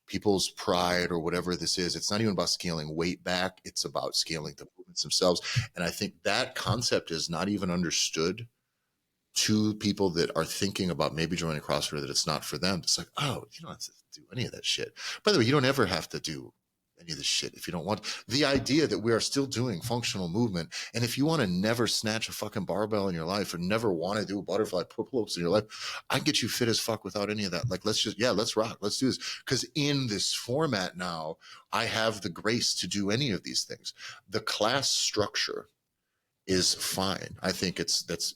people's pride or whatever this is. It's not even about scaling weight back. It's about scaling the movements themselves. And I think that concept is not even understood to people that are thinking about maybe joining CrossFit or that it's not for them, it's like, oh, you don't have to do any of that shit. By the way, you don't ever have to do any of this shit if you don't want. The idea that we are still doing functional movement, and if you want to never snatch a fucking barbell in your life or never want to do butterfly pull-ups in your life, I can get you fit as fuck without any of that. Like, let's rock. Let's do this. Because in this format now, I have the grace to do any of these things. The class structure is fine. I think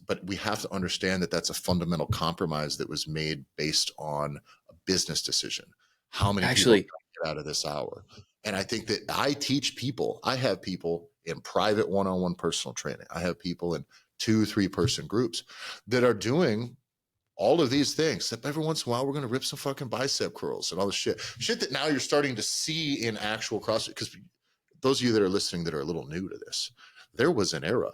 but we have to understand that that's a fundamental compromise that was made based on a business decision. How many people get out of this hour? And I think that I teach people, I have people in private one-on-one personal training. I have people in 2-3 person groups that are doing all of these things. Except every once in a while, we're going to rip some fucking bicep curls and all this shit that now you're starting to see in actual CrossFit. Because those of you that are listening that are a little new to this, there was an era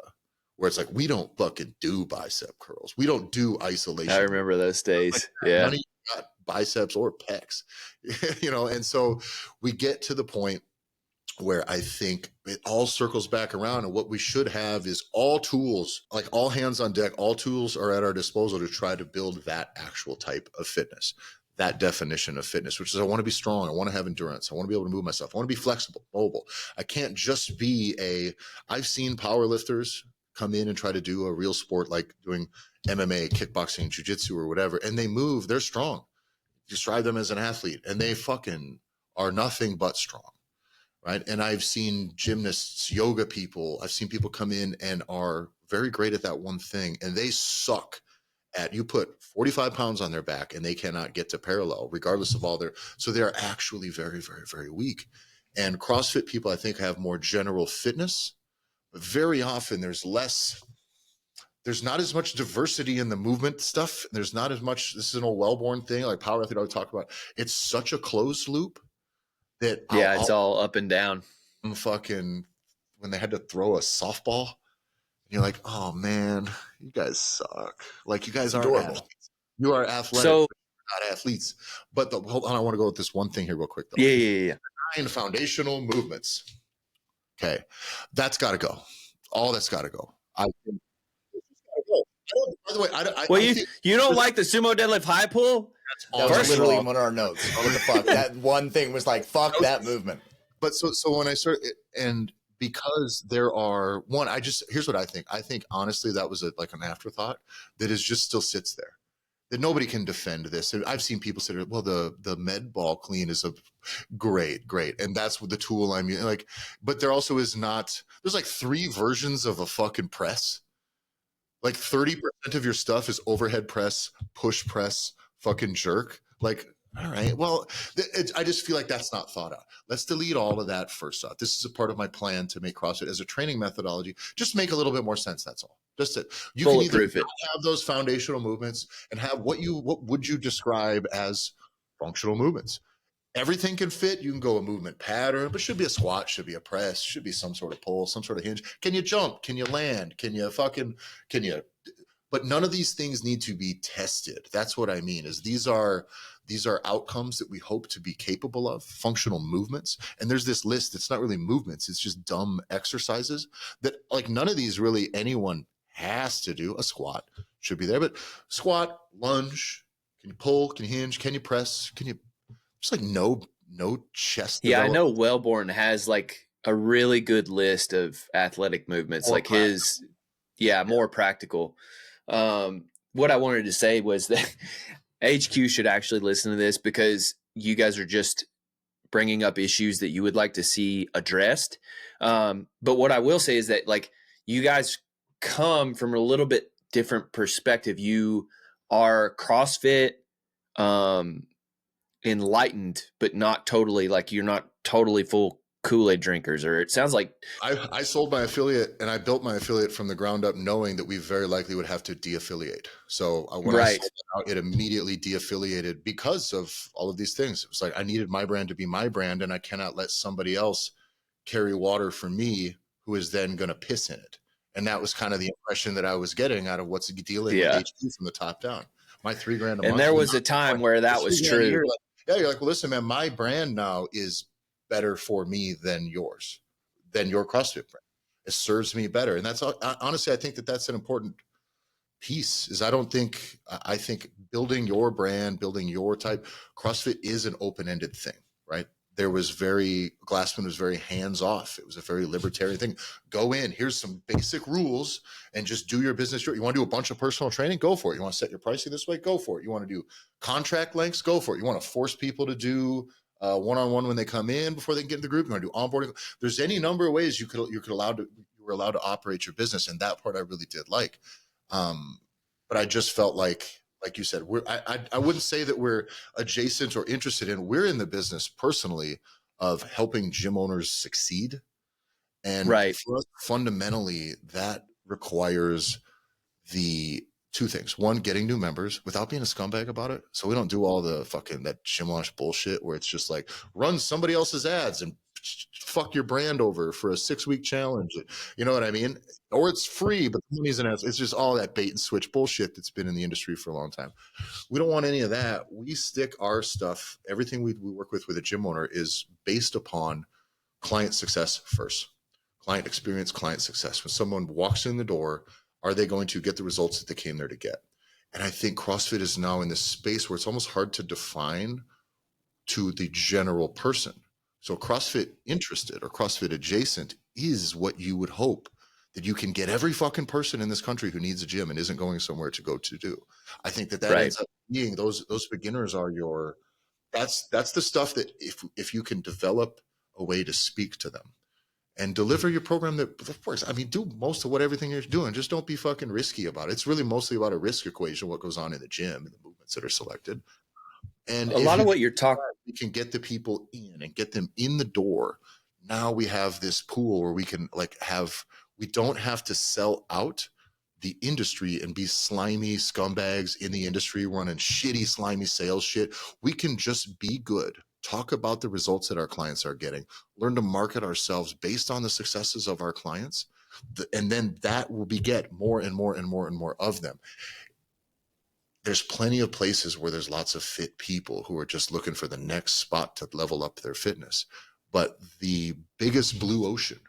where it's like, we don't fucking do bicep curls. We don't do isolation. I remember those days. Yeah. None of you got biceps or pecs, and so we get to the point where I think it all circles back around, and what we should have is all tools, like all hands on deck, all tools are at our disposal to try to build that actual type of fitness, that definition of fitness, which is I want to be strong. I want to have endurance. I want to be able to move myself. I want to be flexible, mobile. I can't just be I've seen power lifters come in and try to do a real sport like doing MMA, kickboxing, jiu-jitsu or whatever, and they move, they're strong. Describe them as an athlete, and they fucking are nothing but strong, right? And I've seen gymnasts, yoga people, I've seen people come in and are very great at that one thing, and they suck at, you put 45 pounds on their back and they cannot get to parallel regardless of so they're actually very, very, very weak. And CrossFit people, I think, have more general fitness, but very often there's not as much diversity in the movement stuff. There's not as much, this is an old well-born thing, like power athlete I would talk about. It's such a closed loop that it's all up and down. Fucking, when they had to throw a softball, you're like, oh man, you guys suck. Like, you guys aren't athletes. You are athletic, so, not athletes. But hold on, I want to go with this one thing here real quick though. Yeah. 9 foundational movements. Okay. That's got to go. All that's got to go. I think. By the way, you don't like the sumo deadlift high pull? That was literally one of our notes. What the fuck? That one thing was like, fuck that movement. But so when I started, and because there are here's what I think. I think honestly that was like an afterthought that is just still sits there. That nobody can defend this. I've seen people say, well, the med ball clean is a great. And that's what the tool I'm using. Like, but there also is not, there's like 3 versions of a fucking press. Like 30% of your stuff is overhead press, push press, fucking jerk. Like, all right, well, I just feel like that's not thought out. Let's delete all of that first off. This is a part of my plan to make CrossFit as a training methodology. Just make a little bit more sense. That's all. Just it. You can either have those foundational movements and have what would you describe as functional movements? Everything can fit. You can go a movement pattern, but should be a squat, should be a press, should be some sort of pull, some sort of hinge. Can you jump? Can you land? But none of these things need to be tested. That's what I mean, is these are outcomes that we hope to be capable of, functional movements. And there's this list that's not really movements. It's just dumb exercises that, like, none of these really anyone has to do. A squat should be there, but squat, lunge, can you pull, can you hinge, can you press, can you, just like no chest. Yeah, I know Wellborn has like a really good list of athletic movements, more like practical. More practical. What I wanted to say was that HQ should actually listen to this, because you guys are just bringing up issues that you would like to see addressed. But what I will say is that, like, you guys come from a little bit different perspective. You are CrossFit, enlightened, but not totally, like, you're not totally full Kool-Aid drinkers, or it sounds like. I sold my affiliate, and I built my affiliate from the ground up, knowing that we very likely would have to de-affiliate. So when I sold it out, it immediately de-affiliated because of all of these things. It was like, I needed my brand to be my brand, and I cannot let somebody else carry water for me who is then going to piss in it. And that was kind of the impression that I was getting out of what's dealing with HQ from the top down. My $3,000 a month. And there was a time where that was true. You're like, well, listen, man, my brand now is better for me than yours, than your CrossFit brand. It serves me better. And that's honestly, I think that that's an important piece is I think building your brand, building your type, CrossFit is an open-ended thing, right? Glassman was very hands-off. It was a very libertarian thing. Go in, here's some basic rules and just do your business. You want to do a bunch of personal training? Go for it. You want to set your pricing this way? Go for it. You want to do contract lengths? Go for it. You want to force people to do one-on-one when they come in before they can get in the group? You want to do onboarding? There's any number of ways you were allowed to operate your business. And that part I really did like. But I just felt like you said, I wouldn't say that we're adjacent or interested in. We're in the business personally of helping gym owners succeed. And for us, fundamentally, that requires the two things. One, getting new members without being a scumbag about it. So we don't do all the fucking that gym launch bullshit where it's just like run somebody else's ads and fuck your brand over for a 6-week challenge. You know what I mean? Or it's free, but the money's in it. It's just all that bait and switch bullshit that's been in the industry for a long time. We don't want any of that. We stick our stuff, everything we work with a gym owner is based upon client success first. Client experience, client success. When someone walks in the door, are they going to get the results that they came there to get? And I think CrossFit is now in this space where it's almost hard to define to the general person. So CrossFit interested or CrossFit adjacent is what you would hope that you can get every fucking person in this country who needs a gym and isn't going somewhere to go to do. I think that ends up being those beginners are that's the stuff that if you can develop a way to speak to them and deliver your program that works. I mean, do most of what everything you're doing. Just don't be fucking risky about it. It's really mostly about a risk equation, what goes on in the gym and the movements that are selected. And a lot of what you're talking, we can get the people in and get them in the door. Now we have this pool where we can we don't have to sell out the industry and be slimy scumbags in the industry running shitty, slimy sales shit. We can just be good, talk about the results that our clients are getting, learn to market ourselves based on the successes of our clients. And then that will beget more and more and more and more of them. There's plenty of places where there's lots of fit people who are just looking for the next spot to level up their fitness. But the biggest blue ocean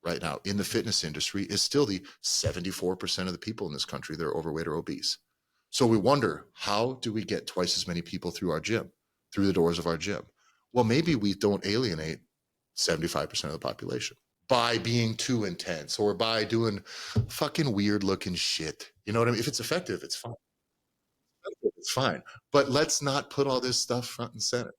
right now in the fitness industry is still the 74% of the people in this country that are overweight or obese. So we wonder, how do we get twice as many people through the doors of our gym? Well, maybe we don't alienate 75% of the population by being too intense or by doing fucking weird looking shit. You know what I mean? If it's effective, it's fine. It's fine. But let's not put all this stuff front and center.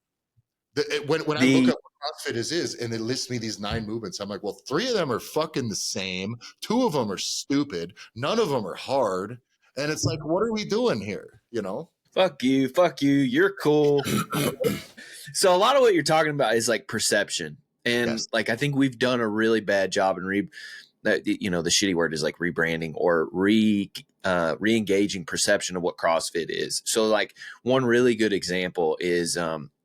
When I look up what CrossFit is, and it lists me these 9 movements, I'm like, well, 3 of them are fucking the same. 2 of them are stupid. None of them are hard. And it's like, what are we doing here? You know? Fuck you. You're cool. So a lot of what you're talking about is like perception. And like, I think we've done a really bad job in the shitty word is like rebranding or re-engaging perception of what CrossFit is. So like one really good example is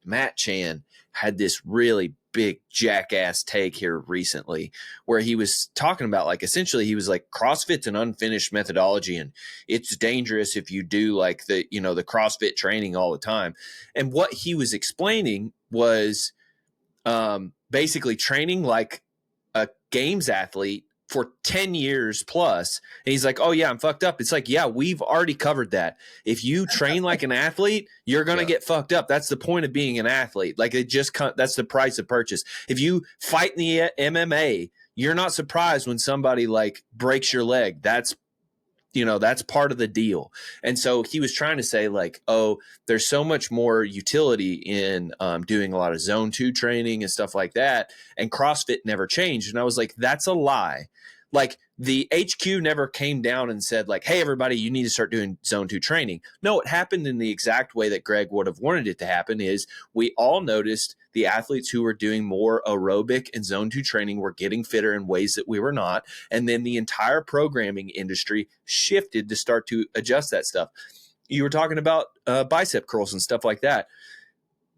Matt Chan had this really big jackass take here recently where he was talking about like essentially he was like CrossFit's an unfinished methodology and it's dangerous if you do like the CrossFit training all the time. And what he was explaining was basically training like a games athlete for 10 years plus. And he's like, oh yeah, I'm fucked up. It's like, yeah, we've already covered that. If you train like an athlete, you're going to get fucked up. That's the point of being an athlete. Like that's the price of purchase. If you fight in the MMA, you're not surprised when somebody like breaks your leg. That's part of the deal. And so he was trying to say like, oh, there's so much more utility in doing a lot of zone 2 training and stuff like that. And CrossFit never changed. And I was like, that's a lie. Like the HQ never came down and said like, hey, everybody, you need to start doing zone 2 training. No, it happened in the exact way that Greg would have wanted it to happen is we all noticed the athletes who were doing more aerobic and zone 2 training were getting fitter in ways that we were not. And then the entire programming industry shifted to start to adjust that stuff. You were talking about bicep curls and stuff like that.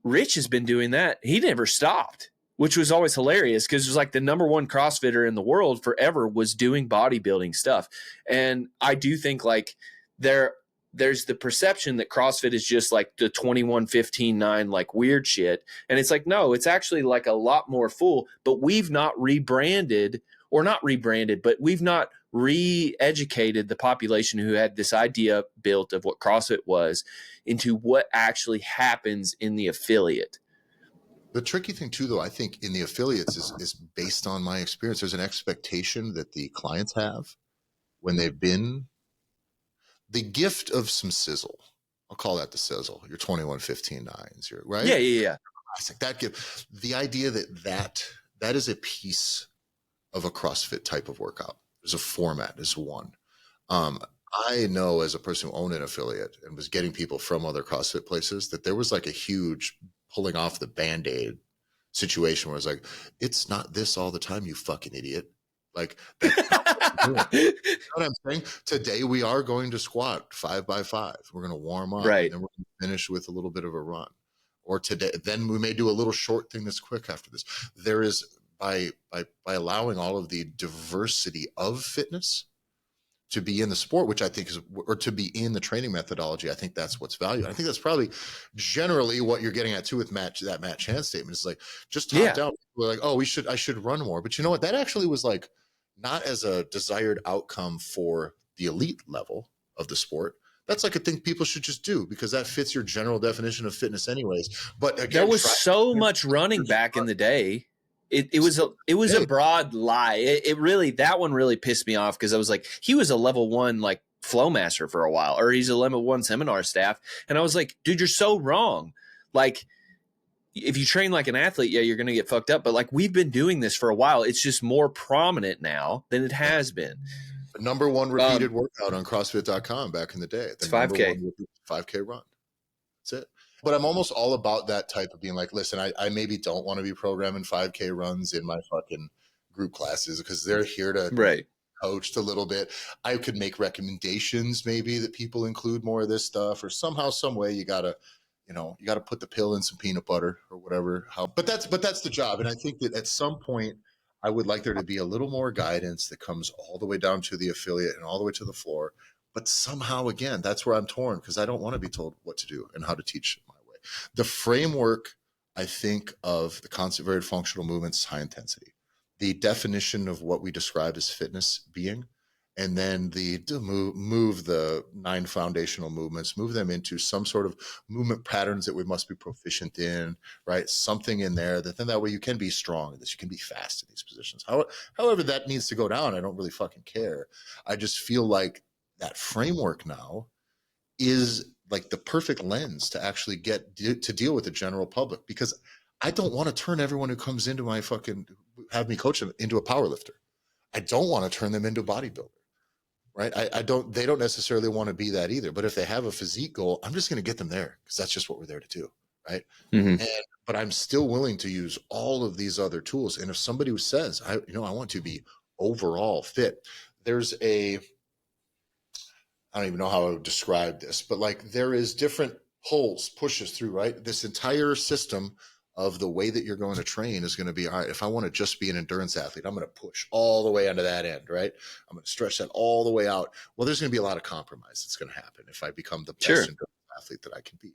Rich has been doing that. He never stopped, which was always hilarious because it was like the number 1 CrossFitter in the world forever was doing bodybuilding stuff. And I do think like there's the perception that CrossFit is just like the 21-15-9 like weird shit. And it's like, no, it's actually like a lot more full, but we've not rebranded, but we've not re-educated the population who had this idea built of what CrossFit was into what actually happens in the affiliate. The tricky thing too, though, I think in the affiliates is based on my experience. There's an expectation that the clients have when they've been the gift of some sizzle. I'll call that the sizzle. Your 21-15-9s, right? Yeah. Classic. That give the idea that is a piece of a CrossFit type of workout. There's a format. There's one. I know as a person who owned an affiliate and was getting people from other CrossFit places that there was like a huge pulling off the Band-Aid situation where it's like, it's not this all the time, you fucking idiot. Like, that's not what you know what I'm saying? Today we are going to squat 5x5. We're going to warm up, right, and then we're going to finish with a little bit of a run. Or today, then we may do a little short thing that's quick after this. There is by allowing all of the diversity of fitness to be in the sport, which I think is, or to be in the training methodology, I think that's what's valued. I think that's probably generally what you're getting at too with Matt Chan statement. It's like just top down. We're like, oh, I should run more. But you know what? That actually was like not as a desired outcome for the elite level of the sport. That's like a thing people should just do because that fits your general definition of fitness anyways. But again, there was so much running back in the day. It was a broad lie. It really, that one really pissed me off because I was like, he was a level 1 like flow master for a while, or he's a level 1 seminar staff, and I was like, dude, you're so wrong. Like, if you train like an athlete, yeah, you're gonna get fucked up. But like, we've been doing this for a while. It's just more prominent now than it has been. The number one repeated workout on CrossFit.com back in the day. The it's 5K. 5K run. That's it. But I'm almost all about that type of being like, listen, I maybe don't want to be programming 5K runs in my fucking group classes because they're here to right. coached a little bit. I could make recommendations maybe that people include more of this stuff, or somehow, some way you gotta put the pill in some peanut butter or whatever. But that's the job. And I think that at some point I would like there to be a little more guidance that comes all the way down to the affiliate and all the way to the floor. But somehow, again, that's where I'm torn because I don't want to be told what to do and how to teach my way. The framework, I think, of the concept of varied functional movements, high intensity, the definition of what we described as fitness being, and then move the 9 foundational movements, move them into some sort of movement patterns that we must be proficient in, right? Something in there that way you can be strong in this, you can be fast in these positions. However that needs to go down, I don't really fucking care. I just feel like that framework now is like the perfect lens to actually to deal with the general public, because I don't want to turn everyone who comes into my have me coach them into a power lifter. I don't want to turn them into a bodybuilder, right? They don't necessarily want to be that either. But if they have a physique goal, I'm just going to get them there because that's just what we're there to do, right? Mm-hmm. But I'm still willing to use all of these other tools. And if somebody who says, I want to be overall fit, there's I don't even know how I would describe this, but like there is different pushes through, right? This entire system of the way that you're going to train is going to be, all right, if I want to just be an endurance athlete, I'm going to push all the way onto that end, right? I'm going to stretch that all the way out. Well, there's going to be a lot of compromise that's going to happen if I become the best endurance athlete that I can be.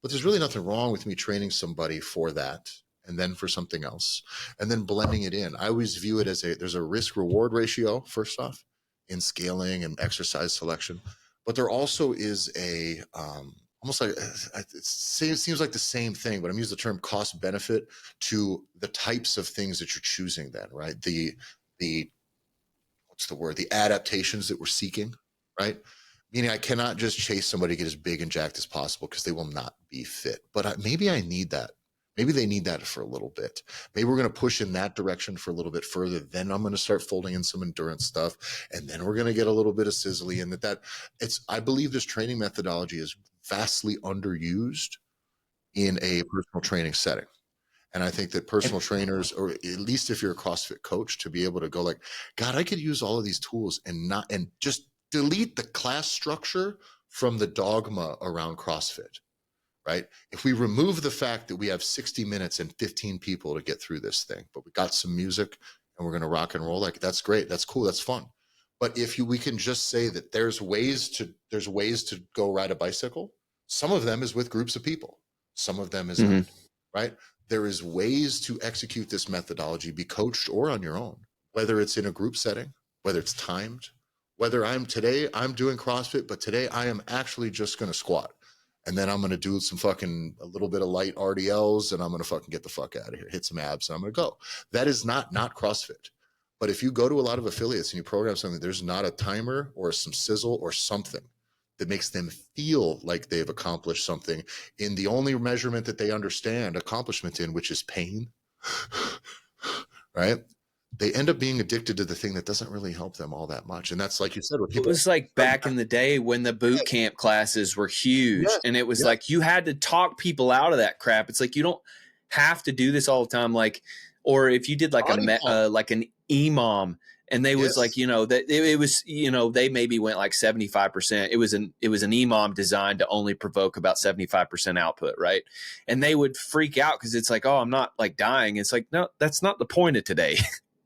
But there's really nothing wrong with me training somebody for that and then for something else and then blending it in. I always view it as there's a risk reward ratio, first off, in scaling and exercise selection. But there also is almost like it seems like the same thing, but I'm using the term cost benefit to the types of things that you're choosing then, right? The what's the word? The adaptations that we're seeking, right? Meaning I cannot just chase somebody to get as big and jacked as possible because they will not be fit. But maybe I need that. Maybe they need that for a little bit. Maybe we're going to push in that direction for a little bit further. Then I'm going to start folding in some endurance stuff. And then we're going to get a little bit of sizzly. And I believe this training methodology is vastly underused in a personal training setting. And I think that personal trainers, or at least if you're a CrossFit coach, to be able to go like, God, I could use all of these tools and just delete the class structure from the dogma around CrossFit. Right? If we remove the fact that we have 60 minutes and 15 people to get through this thing, but we got some music and we're going to rock and roll, like that's great. That's cool. That's fun. But we can just say that there's ways to go ride a bicycle. Some of them is with groups of people. Some of them is not, right? There is ways to execute this methodology, be coached or on your own, whether it's in a group setting whether it's timed, whether I'm doing CrossFit, but today I am actually just going to squat. And then I'm going to do a little bit of light RDLs, and I'm going to fucking get the fuck out of here, hit some abs, and I'm going to go. That is not CrossFit. But if you go to a lot of affiliates and you program something, there's not a timer or some sizzle or something that makes them feel like they've accomplished something in the only measurement that they understand accomplishment in, which is pain, right? They end up being addicted to the thing that doesn't really help them all that much. And that's, like you said, what people, it was like back in the day when the boot camp classes were huge, and it was like you had to talk people out of that crap. It's like you don't have to do this all the time. Like, or if you did like like an EMOM, and they was like, you know, that it was, you know, they maybe went like 75%. It was an EMOM designed to only provoke about 75% output, right? And they would freak out because it's like, oh, I'm not like dying. It's like, no, that's not the point of today.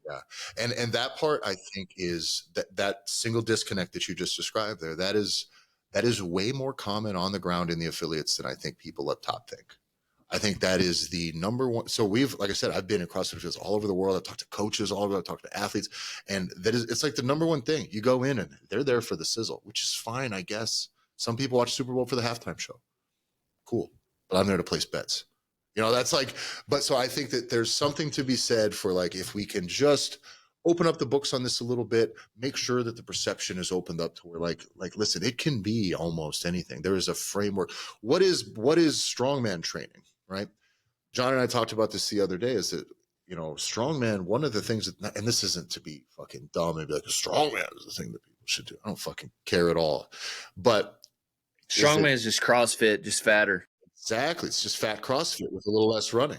Yeah. And that part, I think, is that single disconnect that you just described there. That is way more common on the ground in the affiliates than I think people up top think. I think that is the number one. So like I said, I've been in CrossFit fields all over the world. I've talked to coaches all over, I've talked to athletes, and it's like the number one thing. You go in and they're there for the sizzle, which is fine, I guess. Some people watch Super Bowl for the halftime show. Cool. But I'm there to place bets. You know, that's like, but so I think that there's something to be said for, like, if we can just open up the books on this a little bit, make sure that the perception is opened up to where like, listen, it can be almost anything. There is a framework. What is strongman training, right? John and I talked about this the other day, is that, you know, strongman, one of the things that, and this isn't to be fucking dumb and be like, strongman is the thing that people should do. I don't fucking care at all. But strongman is just CrossFit, just fatter. Exactly. It's just fat CrossFit with a little less running.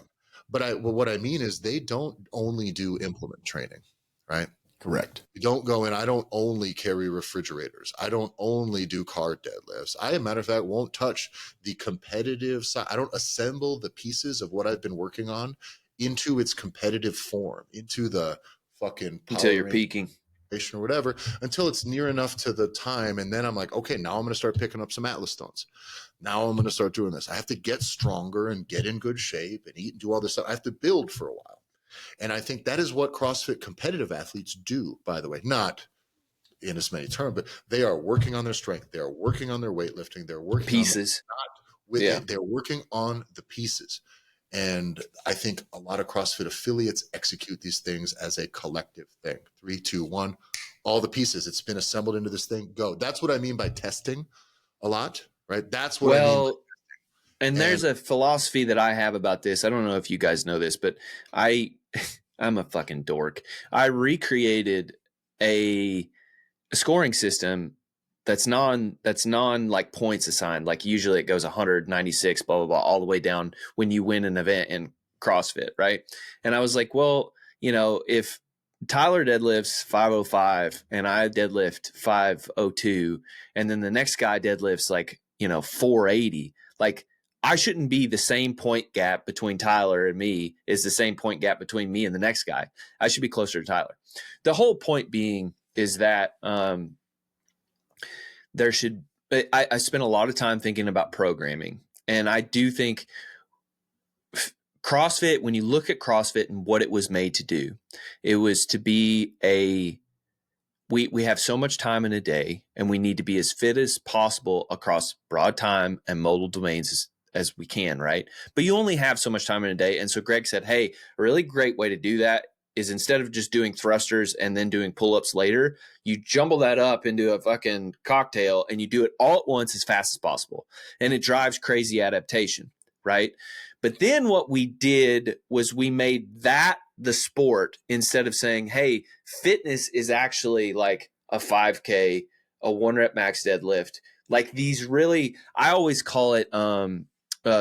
But what I mean is they don't only do implement training, right? Correct. You don't go in. I don't only carry refrigerators. I don't only do car deadlifts. I, as a matter of fact, won't touch the competitive side. I don't assemble the pieces of what I've been working on into its competitive form, into the fucking power until you're peaking or whatever, until it's near enough to the time. And then I'm like, okay, now I'm going to start picking up some Atlas stones. Now I'm going to start doing this. I have to get stronger and get in good shape and eat and do all this stuff. I have to build for a while. And I think that is what CrossFit competitive athletes do, by the way, not in as many terms, but they are working on their strength. They are working on their weightlifting. They're working pieces. They're working on the pieces. And I think a lot of CrossFit affiliates execute these things as a collective thing. 3, 2, 1, all the pieces. It's been assembled into this thing. Go. That's what I mean by testing a lot, right? That's what I mean. And there's a philosophy that I have about this. I don't know if you guys know this, but I'm a fucking dork. I recreated a scoring system that's non like points assigned. Like usually it goes 196, blah, blah, blah, all the way down when you win an event in CrossFit, right? And I was like, well, you know, if Tyler deadlifts 505 and I deadlift 502, and then the next guy deadlifts like, you know, 480, like I shouldn't be the same point gap between Tyler and me is the same point gap between me and the next guy. I should be closer to Tyler. The whole point being is that there should, I spent a lot of time thinking about programming. And I do think CrossFit, when you look at CrossFit and what it was made to do, it was to be we have so much time in a day, and we need to be as fit as possible across broad time and modal domains as we can, right? But you only have so much time in a day. And so Greg said, hey, a really great way to do that is instead of just doing thrusters and then doing pull-ups later, you jumble that up into a fucking cocktail and you do it all at once as fast as possible. And it drives crazy adaptation, right? But then what we did was we made that the sport instead of saying, hey, fitness is actually like a 5K, a 1-rep max deadlift. Like these really, I always call it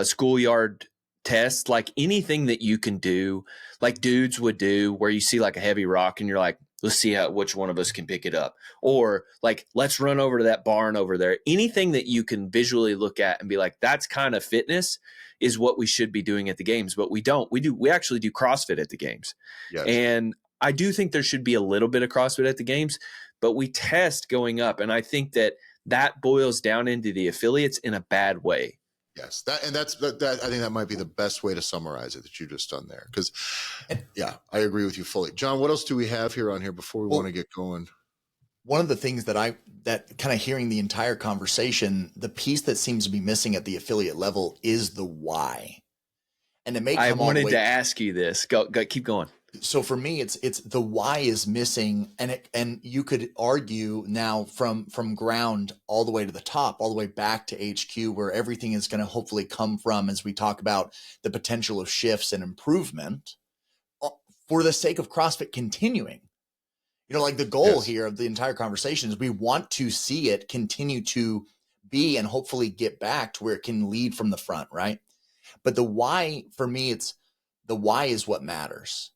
schoolyard tests, like anything that you can do, like dudes would do, where you see like a heavy rock and you're like, let's see which one of us can pick it up. Or like, let's run over to that barn over there. Anything that you can visually look at and be like, that's kind of fitness is what we should be doing at the games. But we don't. We actually do CrossFit at the games. Yes. And I do think there should be a little bit of CrossFit at the games, but we test going up. And I think that boils down into the affiliates in a bad way. Yes, I think that might be the best way to summarize it that you just done there. Because, yeah, I agree with you fully. John, what else do we have here on here before we want to get going? one of the things that kind of hearing the entire conversation, the piece that seems to be missing at the affiliate level is the why. And it may come I all the wanted way to ask you this. Go, keep going. So for me, it's the why is missing, and you could argue now from ground all the way to the top, all the way back to HQ, where everything is going to hopefully come from as we talk about the potential of shifts and improvement for the sake of CrossFit continuing. You know, like the goal here of the entire conversation is we want to see it continue to be and hopefully get back to where it can lead from the front, right? But the why, for me, it's the why is what matters.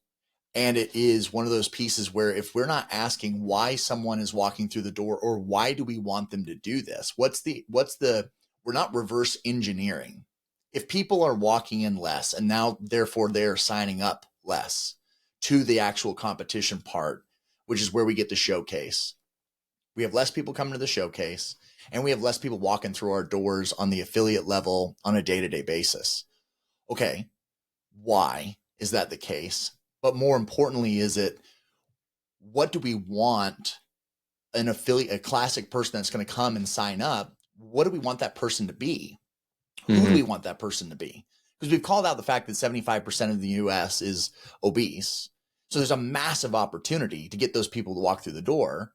And it is one of those pieces where if we're not asking why someone is walking through the door or why do we want them to do this, we're not reverse engineering. If people are walking in less and now therefore they're signing up less to the actual competition part, which is where we get the showcase. We have less people coming to the showcase and we have less people walking through our doors on the affiliate level on a day-to-day basis. Okay, why is that the case? But more importantly, is it, what do we want an affiliate, a classic person that's going to come and sign up? What do we want that person to be? Who do we want that person to be? Because we've called out the fact that 75% of the US is obese. So there's a massive opportunity to get those people to walk through the door.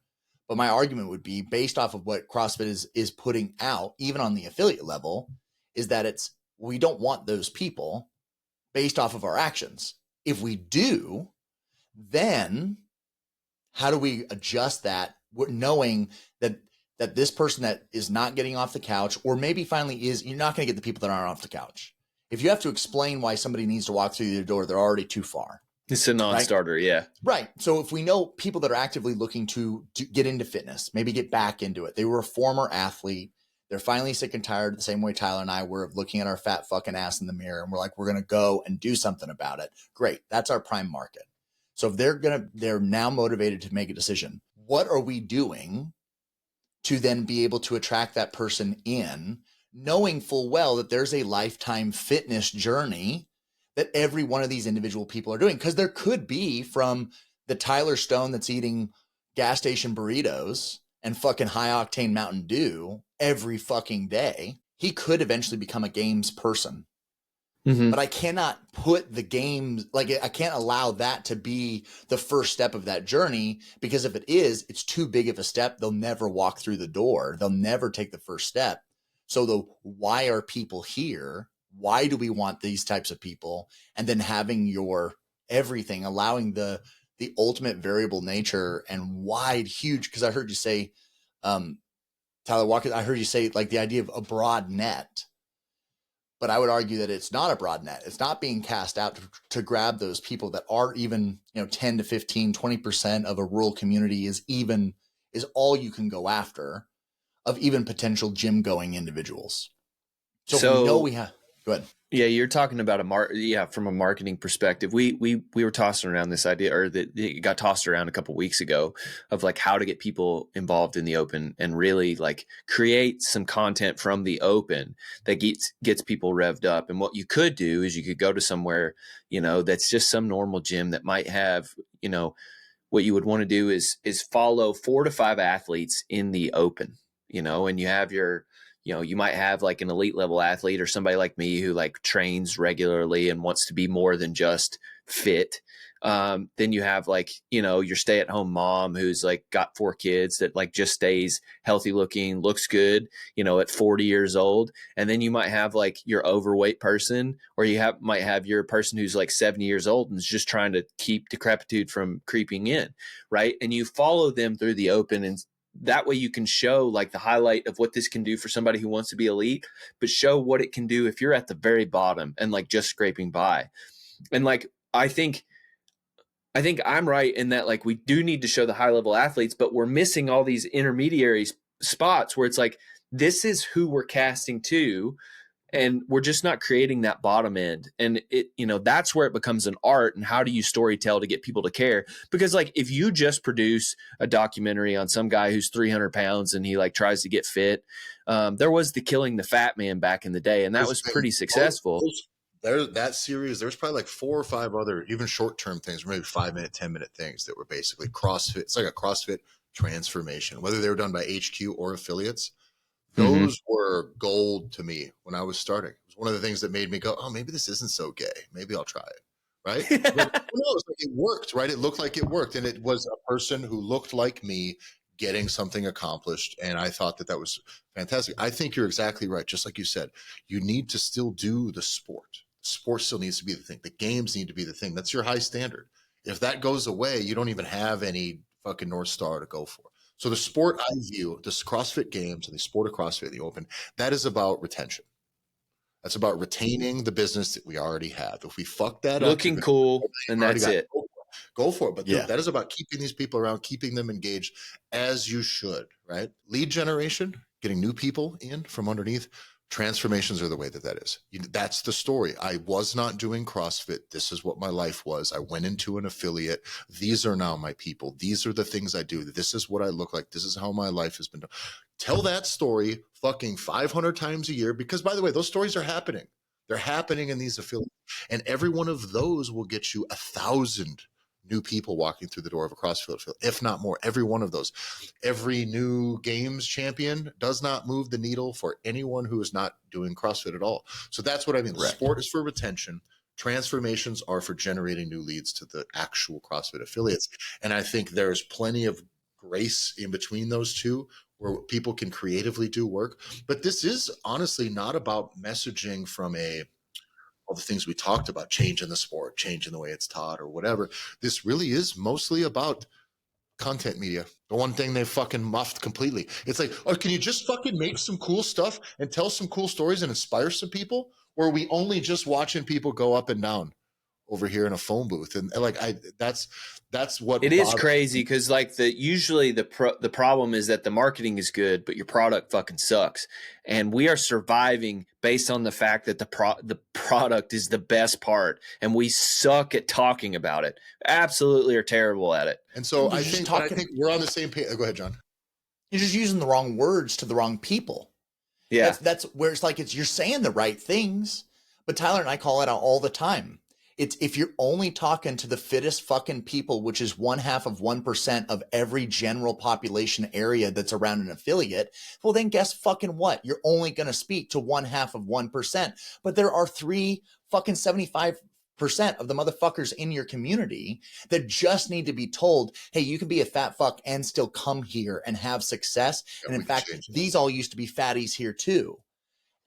But my argument would be, based off of what CrossFit is putting out, even on the affiliate level, is that we don't want those people based off of our actions. If we do, then how do we adjust that, knowing that this person that is not getting off the couch, or maybe finally is, you're not going to get the people that aren't off the couch. If you have to explain why somebody needs to walk through the door, they're already too far. It's a non-starter, right? Yeah. Right. So if we know people that are actively looking to get into fitness, maybe get back into it, they were a former athlete, they're finally sick and tired, the same way Tyler and I were, of looking at our fat fucking ass in the mirror, and we're like, we're going to go and do something about it. Great. That's our prime market. So if they're now motivated to make a decision, what are we doing to then be able to attract that person in, knowing full well that there's a lifetime fitness journey that every one of these individual people are doing? Because there could be, from the Tyler Stone that's eating gas station burritos and fucking high octane Mountain Dew every fucking day, he could eventually become a games person. But I cannot put the games, like, I can't allow that to be the first step of that journey, because if it is, it's too big of a step. They'll never walk through the door. They'll never take the first step. So why are people here? Why do we want these types of people? And then having your everything, allowing the ultimate variable nature and wide, huge, because I heard you say, Tyler Watkins, I heard you say, like, the idea of a broad net. But I would argue that it's not a broad net. It's not being cast out to grab those people that are even, 10 to 15, 20% of a rural community is all you can go after of even potential gym going individuals. So if we know we have, go ahead. Yeah, you're talking about from a marketing perspective. We were tossing around this idea, or that it got tossed around a couple of weeks ago, of like how to get people involved in the open and really like create some content from the open that gets people revved up. And what you could do is you could go to somewhere, that's just some normal gym that might have, what you would want to do is follow 4 to 5 athletes in the open, and you have you might have like an elite level athlete or somebody like me who like trains regularly and wants to be more than just fit. Then you have like, your stay at home mom who's like got 4 kids that like just stays healthy looking, looks good, at 40 years old. And then you might have like your overweight person, or might have your person who's like 70 years old and is just trying to keep decrepitude from creeping in. Right. And you follow them through the open, and that way you can show like the highlight of what this can do for somebody who wants to be elite, but show what it can do if you're at the very bottom and like just scraping by. And like, I think I'm right in that, like, we do need to show the high level athletes, but we're missing all these intermediary spots where it's like, this is who we're casting to, and we're just not creating that bottom end. And it, that's where it becomes an art. And how do you storytell to get people to care? Because like, if you just produce a documentary on some guy who's 300 pounds and he like tries to get fit, there was the Killing the Fat Man back in the day, and that was pretty successful. That series, there's probably like 4 or 5 other even short-term things, maybe 5-minute, 10-minute things that were basically CrossFit. It's like a CrossFit transformation, whether they were done by HQ or affiliates. Mm-hmm. Those were gold to me when I was starting. It was one of the things that made me go, oh, maybe this isn't so gay. Maybe I'll try it. Right. But who knows? Like, it worked, right? It looked like it worked. And it was a person who looked like me getting something accomplished. And I thought that was fantastic. I think you're exactly right. Just like you said, you need to still do the sport. Sport still needs to be the thing. The games need to be the thing. That's your high standard. If that goes away, you don't even have any fucking North Star to go for. So the sport I view, this CrossFit Games and the sport of CrossFit, the Open, that is about retention. That's about retaining the business that we already have. If we fuck that up, looking cool, and that's it. Go for it. But dude, that is about keeping these people around, keeping them engaged as you should, right? Lead generation, getting new people in from underneath. Transformations are the way that is. That's the story. I was not doing CrossFit. This is what my life was. I went into an affiliate. These are now my people. These are the things I do. This is what I look like. This is how my life has been done. Tell that story fucking 500 times a year, because by the way, those stories are happening. They're happening in these affiliates. And every one of those will get you 1,000 new people walking through the door of a CrossFit field, if not more. Every one of those. Every new games champion does not move the needle for anyone who is not doing CrossFit at all. So that's what I mean. The sport is for retention. Transformations are for generating new leads to the actual CrossFit affiliates. And I think there's plenty of grace in between those two where people can creatively do work. But this is honestly not about messaging from all the things we talked about, changing the sport, changing the way it's taught or whatever. This really is mostly about content media. The one thing they fucking muffed completely. It's like, oh, can you just fucking make some cool stuff and tell some cool stories and inspire some people? Or are we only just watching people go up and down over here in a phone booth? And like, that's what it is crazy, because like usually the problem is that the marketing is good, but your product fucking sucks. And we are surviving based on the fact that the product is the best part, and we suck at talking about it. Absolutely are terrible at it. And so I think we're on the same page. Go ahead, John. You're just using the wrong words to the wrong people. Yeah. That's where it's like, you're saying the right things, but Tyler and I call it out all the time. It's if you're only talking to the fittest fucking people, which is 0.5% of every general population area that's around an affiliate, well, then guess fucking what? You're only going to speak to 0.5%. But there are 75% of the motherfuckers in your community that just need to be told, hey, you can be a fat fuck and still come here and have success. And in fact, these all used to be fatties here too.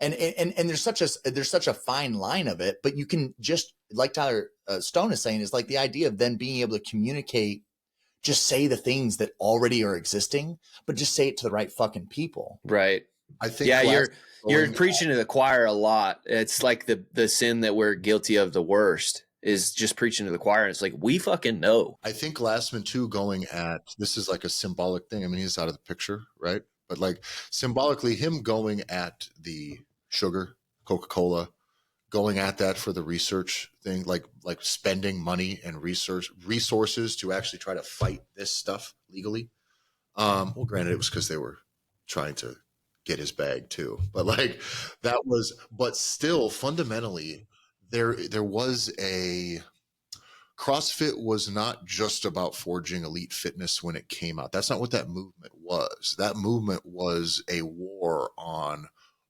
And there's such a fine line of it, but you can just, like Tyler Stone is saying, is like the idea of then being able to communicate, just say the things that already are existing, but just say it to the right fucking people. Right. I think, you're preaching to the choir a lot. It's like the sin that we're guilty of the worst is just preaching to the choir. And it's like, we fucking know. I think Glassman too, going at, this is like a symbolic thing. I mean, he's out of the picture, right? But like symbolically, him going at the sugar, Coca-Cola, going at that for the research thing, like spending money and resources to actually try to fight this stuff legally. Well, granted, it was because they were trying to get his bag too, but like that was, but still fundamentally there was a CrossFit was not just about forging elite fitness when it came out. That's not what that movement was. That movement was a war on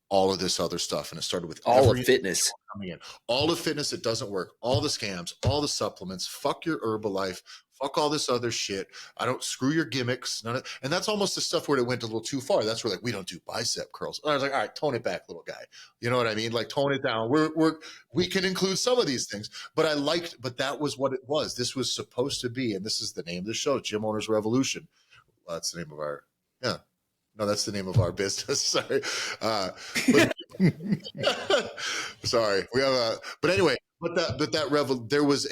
all of this other stuff. And it started with all of fitness coming in, all of fitness that doesn't work, all the scams, all the supplements, fuck your Herbalife, fuck all this other shit. I don't screw your gimmicks. And that's almost the stuff where it went a little too far. That's where like, we don't do bicep curls. And I was like, all right, tone it back, little guy. You know what I mean? Like tone it down. We can include some of these things, but but that was what it was. This was supposed to be. And this is the name of the show, Gym Owners Revolution. Well, that's the name of our, yeah. No, that's the name of our business. Sorry. Sorry. We have but anyway, there was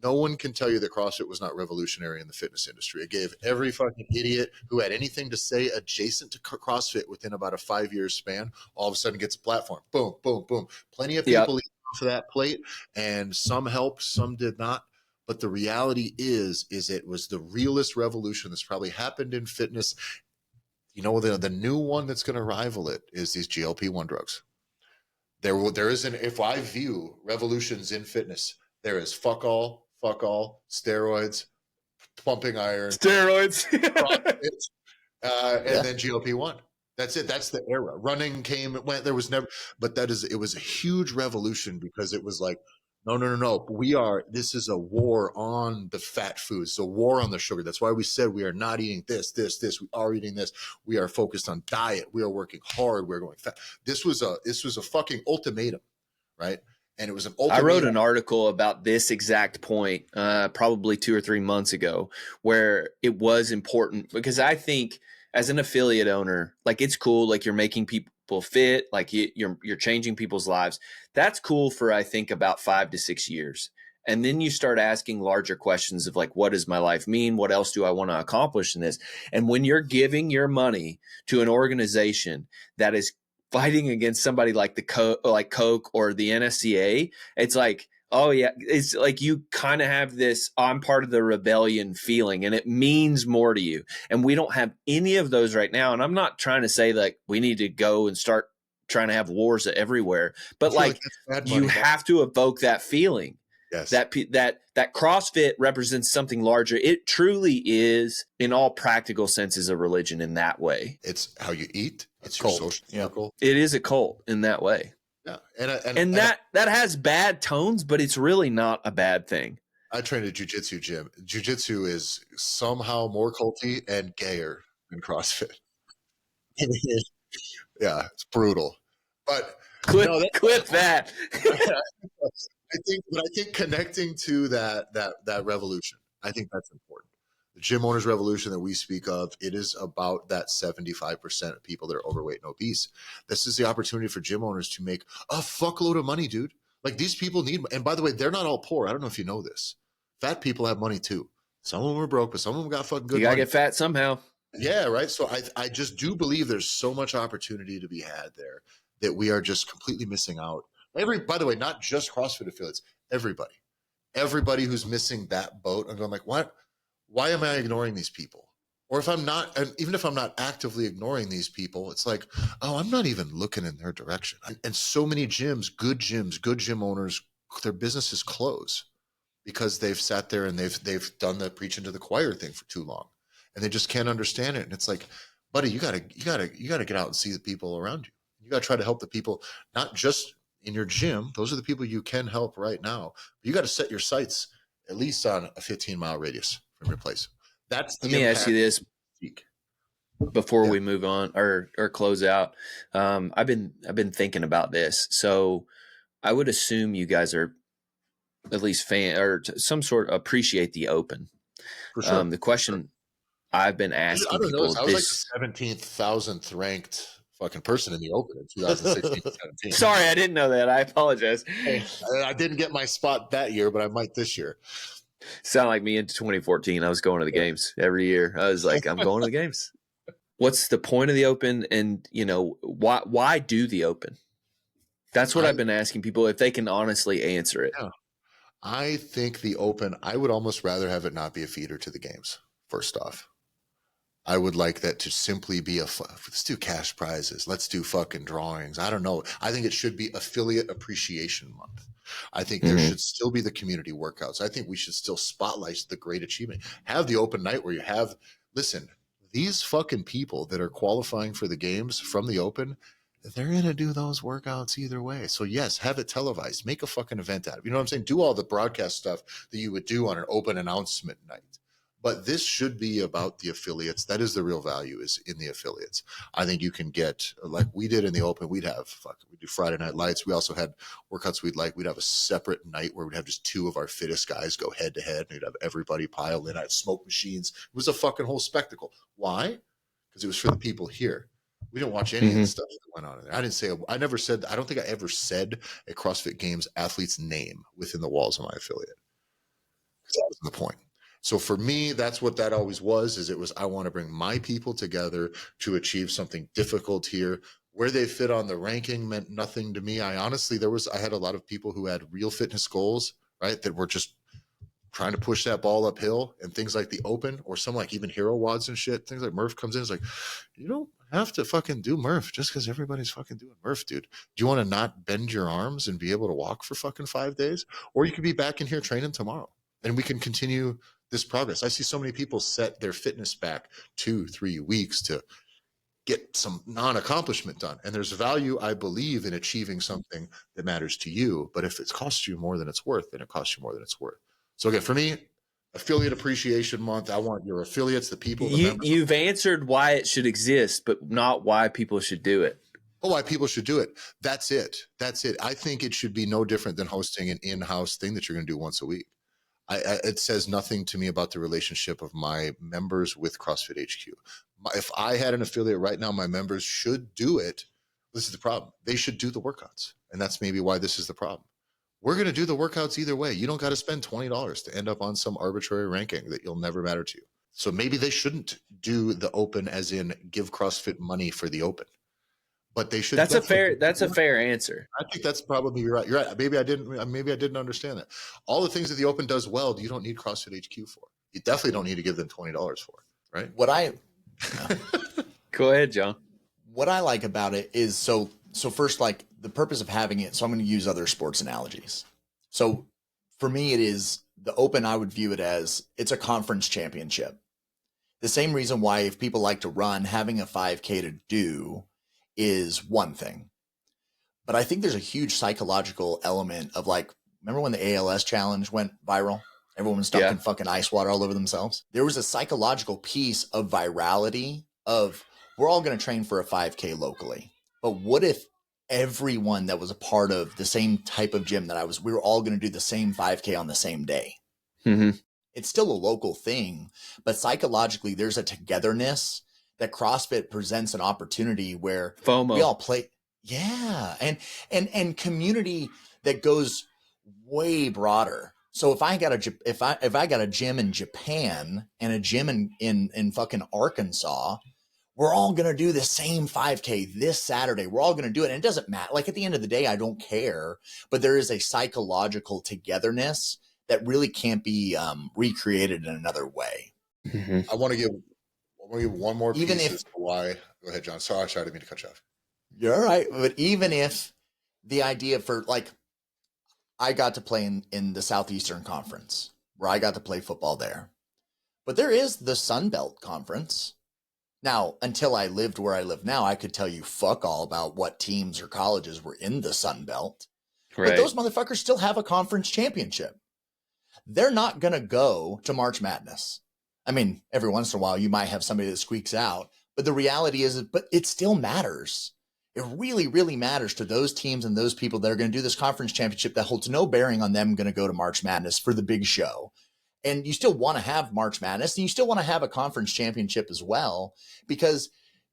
no one can tell you that CrossFit was not revolutionary in the fitness industry. It gave every fucking idiot who had anything to say adjacent to CrossFit within about a 5-year span, all of a sudden gets a platform. Boom, boom, boom. Plenty of people eat off of that plate, and some helped, some did not. But the reality is it was the realest revolution that's probably happened in fitness. You know, the new one that's going to rival it is these GLP-1 drugs. There is if I view revolutions in fitness, there is fuck all, steroids, pumping iron, steroids, and then GLP-1. That's it. That's the era. Running came, it went. There was never, but it was a huge revolution because it was like, no. This is a war on the fat foods. It's a war on the sugar. That's why we said we are not eating this. We are eating this. We are focused on diet. We are working hard. We're going fat. This was a fucking ultimatum, right? And it was an ultimatum. I wrote an article about this exact point probably 2 or 3 months ago, where it was important because I think as an affiliate owner, like it's cool, like you're making people fit, like you're changing people's lives. That's cool for, I think, about 5 to 6 years. And then you start asking larger questions of like, what does my life mean? What else do I want to accomplish in this? And when you're giving your money to an organization that is fighting against somebody like Coke or the NSCA, it's like, oh yeah, it's like you kind of have this I'm part of the rebellion feeling, and it means more to you. And we don't have any of those right now. And I'm not trying to say like we need to go and start trying to have wars everywhere, but like you have to evoke that feeling. Yes. That CrossFit represents something larger. It truly is, in all practical senses, a religion in that way. It's how you eat. It's your social circle. It is a cult in that way. Yeah, and that has bad tones, but it's really not a bad thing. I trained at jiu-jitsu gym. Jiu-jitsu is somehow more culty and gayer than CrossFit. Yeah, it's brutal. But clip that. I think connecting to that revolution, I think that's important. The gym owners revolution that we speak of, it is about that 75% of people that are overweight and obese. This is the opportunity for gym owners to make a fuckload of money, dude. Like these people need, and by the way, they're not all poor. I don't know if you know this. Fat people have money too. Some of them are broke, but some of them got fucking good money. You gotta get fat somehow. Yeah, right. So I just do believe there's so much opportunity to be had there that we are just completely missing out. By the way, not just CrossFit affiliates, everybody who's missing that boat. I'm going like, why am I ignoring these people? Or if I'm not, and even if I'm not actively ignoring these people, it's like, oh, I'm not even looking in their direction. And so many gyms, good gym owners, their businesses close because they've sat there and they've done the preaching to the choir thing for too long, and they just can't understand it. And it's like, buddy, you gotta get out and see the people around you. You gotta try to help the people, not just in your gym. Those are the people you can help right now. But you got to set your sights at least on a 15-mile radius from your place. That's the Let me ask you this before we move on or close out. I've been thinking about this. So I would assume you guys are at least fan or some sort of appreciate the open. For sure. The question I've been asking people. I was like the 17,000th ranked fucking person in the open in 2016-17. Sorry, I didn't know that. I apologize. I didn't get my spot that year, but I might this year. Sound like me in 2014. I was going to the games every year. I was like, I'm going to the games. What's the point of the open? And why do the open? That's what I've been asking people if they can honestly answer it. Yeah. I think the open, I would almost rather have it not be a feeder to the games. First off, I would like that to simply be let's do cash prizes. Let's do fucking drawings. I don't know. I think it should be affiliate appreciation month. I think there should still be the community workouts. I think we should still spotlight the great achievement. Have the open night where you listen, these fucking people that are qualifying for the games from the open, they're going to do those workouts either way. So yes, have it televised, make a fucking event out of it. You know what I'm saying? Do all the broadcast stuff that you would do on an open announcement night. But this should be about the affiliates. That is the real value, is in the affiliates. I think you can get, like we did in the open, we'd do Friday night lights. We also had workouts we'd have a separate night where we'd have just two of our fittest guys go head to head. And we'd have everybody pile in. I had smoke machines. It was a fucking whole spectacle. Why? Because it was for the people here. We didn't watch any of the stuff that went on in there. I don't think I ever said a CrossFit Games athlete's name within the walls of my affiliate. That was the point. So for me, that's what that always was, I want to bring my people together to achieve something difficult here. Where they fit on the ranking meant nothing to me. I had a lot of people who had real fitness goals, right? That were just trying to push that ball uphill, and things like the open or some like even hero wads and shit. Things like Murph comes in. It's like, you don't have to fucking do Murph just because everybody's fucking doing Murph, dude. Do you want to not bend your arms and be able to walk for fucking 5 days? Or you could be back in here training tomorrow and we can continue this progress. I see so many people set their fitness back 2-3 weeks to get some non-accomplishment done. And there's value, I believe, in achieving something that matters to you. But if it costs you more than it's worth, then it costs you more than it's worth. So again, for me, Affiliate Appreciation Month, I want your affiliates, the people, the members. You've answered why it should exist, but not why people should do it. Oh, why people should do it. That's it. That's it. I think it should be no different than hosting an in-house thing that you're going to do once a week. It says nothing to me about the relationship of my members with CrossFit HQ. If I had an affiliate right now, my members should do it. This is the problem. They should do the workouts. And that's maybe why this is the problem. We're going to do the workouts either way. You don't got to spend $20 to end up on some arbitrary ranking that you'll never matter to you. So maybe they shouldn't do the open as in give CrossFit money for the open. But they should. That's a fair answer. I think that's probably you're right. You're right. Maybe I didn't understand that. All the things that the Open does well, you don't need CrossFit HQ for. You definitely don't need to give them $20 for, right? Go ahead, John. What I like about it is so first, like the purpose of having it. So I'm going to use other sports analogies. So for me, it is the Open. I would view it as it's a conference championship. The same reason why if people like to run, having a 5K to do is one thing. But I think there's a huge psychological element of like, remember when the ALS challenge went viral? Everyone was dumping fucking ice water all over themselves. There was a psychological piece of virality of we're all going to train for a 5K locally. But what if everyone that was a part of the same type of gym that we were all going to do the same 5K on the same day? Mm-hmm. It's still a local thing, but psychologically there's a togetherness that CrossFit presents an opportunity where FOMO. We all play. Yeah. And community that goes way broader. So if I got a gym in Japan and a gym in fucking Arkansas, we're all going to do the same 5K this Saturday. We're all going to do it. And it doesn't matter. Like at the end of the day, I don't care, but there is a psychological togetherness that really can't be recreated in another way. Mm-hmm. I want to give one more piece as to why. Go ahead, John. Sorry, I didn't mean to cut you off. You're all right. But even if the idea for like, I got to play in the Southeastern Conference where I got to play football there. But there is the Sun Belt Conference. Now, until I lived where I live now, I could tell you fuck all about what teams or colleges were in the Sun Belt. Right. But those motherfuckers still have a conference championship. They're not going to go to March Madness. I mean, every once in a while, you might have somebody that squeaks out, but the reality is, but it still matters. It really, really matters to those teams and those people that are going to do this conference championship that holds no bearing on them going to go to March Madness for the big show. And you still want to have March Madness and you still want to have a conference championship as well, because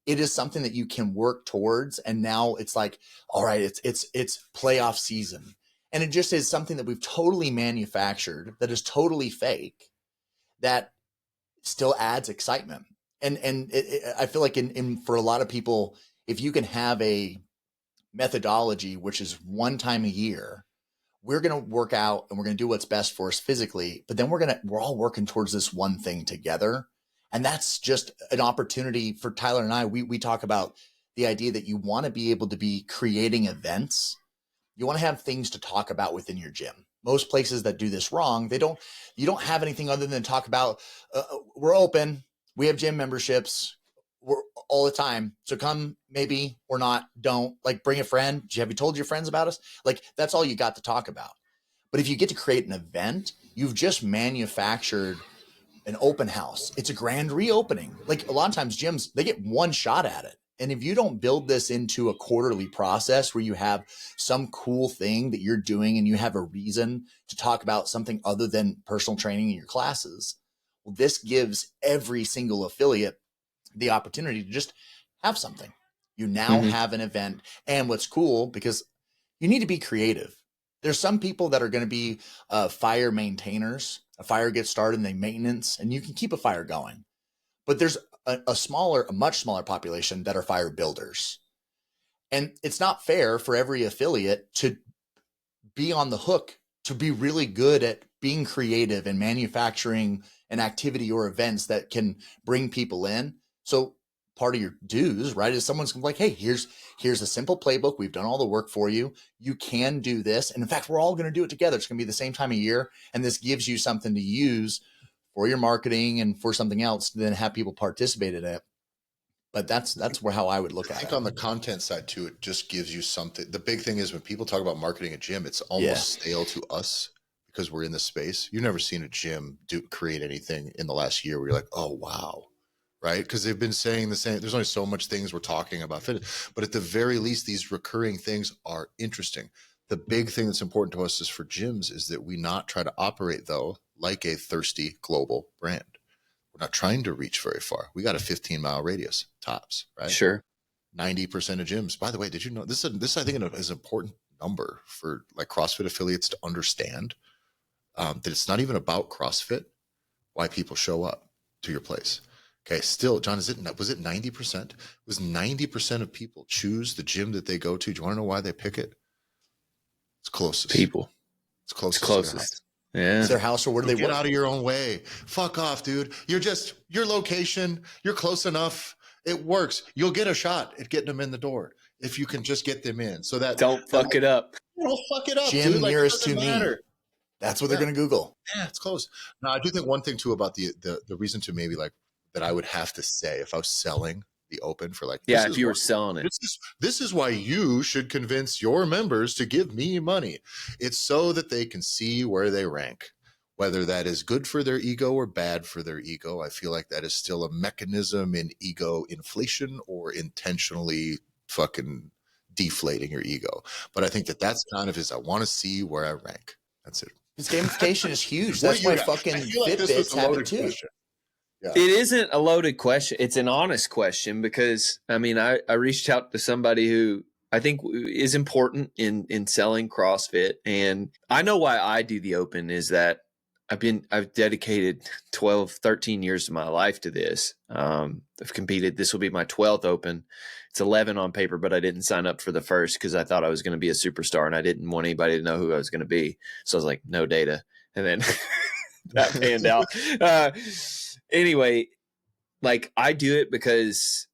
it is something that you can work towards. And now it's like, all right, it's playoff season. And it just is something that we've totally manufactured that is totally fake that still adds excitement. And I feel like for a lot of people, if you can have a methodology, which is one time a year, we're going to work out and we're going to do what's best for us physically, but then we're all working towards this one thing together. And that's just an opportunity for Tyler and I. We talk about the idea that you want to be able to be creating events. You want to have things to talk about within your gym. Most places that do this wrong, you don't have anything other than talk about, we're open. We have gym memberships. We're all the time. So come maybe or not, don't like bring a friend. Have you told your friends about us? Like that's all you got to talk about. But if you get to create an event, you've just manufactured an open house. It's a grand reopening. Like a lot of times gyms, they get one shot at it. And if you don't build this into a quarterly process where you have some cool thing that you're doing and you have a reason to talk about something other than personal training in your classes, well, this gives every single affiliate the opportunity to just have something. You now have an event. And what's cool, because you need to be creative. There's some people that are going to be fire maintainers. A fire gets started and they maintenance, and you can keep a fire going. But there's a much smaller population that are fire builders. And it's not fair for every affiliate to be on the hook, to be really good at being creative and manufacturing an activity or events that can bring people in. So part of your dues, right, is someone's like, hey, here's a simple playbook. We've done all the work for you. You can do this. And in fact, we're all going to do it together. It's going to be the same time of year. And this gives you something to use for your marketing and for something else, then have people participate in it. But that's where how I would look at it. I think on the content side too, it just gives you something. The big thing is when people talk about marketing a gym, it's almost stale to us because we're in the space. You've never seen a gym create anything in the last year where you're like, oh, wow. Right? Because they've been saying the same. There's only so much things we're talking about fitness, but at the very least, these recurring things are interesting. The big thing that's important to us is for gyms is that we not try to operate though like a thirsty global brand. We're not trying to reach very far. We got a 15-mile radius tops, right? Sure. 90% of gyms. By the way, did you know this? I think is an important number for like CrossFit affiliates to understand that it's not even about CrossFit. Why people show up to your place. Okay, still, John, was it 90%? It was 90% of people choose the gym that they go to. Do you want to know why they pick it? It's closest. People. It's closest. It's closest. Yeah. It's their house, or where do they get work? Out of your own way. Fuck off, dude. Your location, you're close enough. It works. You'll get a shot at getting them in the door if you can just get them in. So that don't fuck it up. Don't fuck it up. Gym dude. nearest to me. That's what they're going to Google. Yeah, it's close. Now, I do think one thing too about the reason to maybe like that I would have to say if I was selling the open for like, if you were selling it, this is why you should convince your members to give me money. It's so that they can see where they rank, whether that is good for their ego or bad for their ego. I feel like that is still a mechanism in ego inflation or intentionally fucking deflating your ego. But I think that that's kind of I want to see where I rank. That's it. This gamification is huge. That's why fucking Fitbits have it too. Question. Yeah. It isn't a loaded question. It's an honest question because, I mean, I reached out to somebody who I think is important in selling CrossFit. And I know why I do the open is that I've dedicated 12, 13 years of my life to this. I've competed. This will be my 12th open. It's 11 on paper, but I didn't sign up for the first because I thought I was going to be a superstar and I didn't want anybody to know who I was going to be. So I was like, no data. And then that panned out. Anyway, like I do it because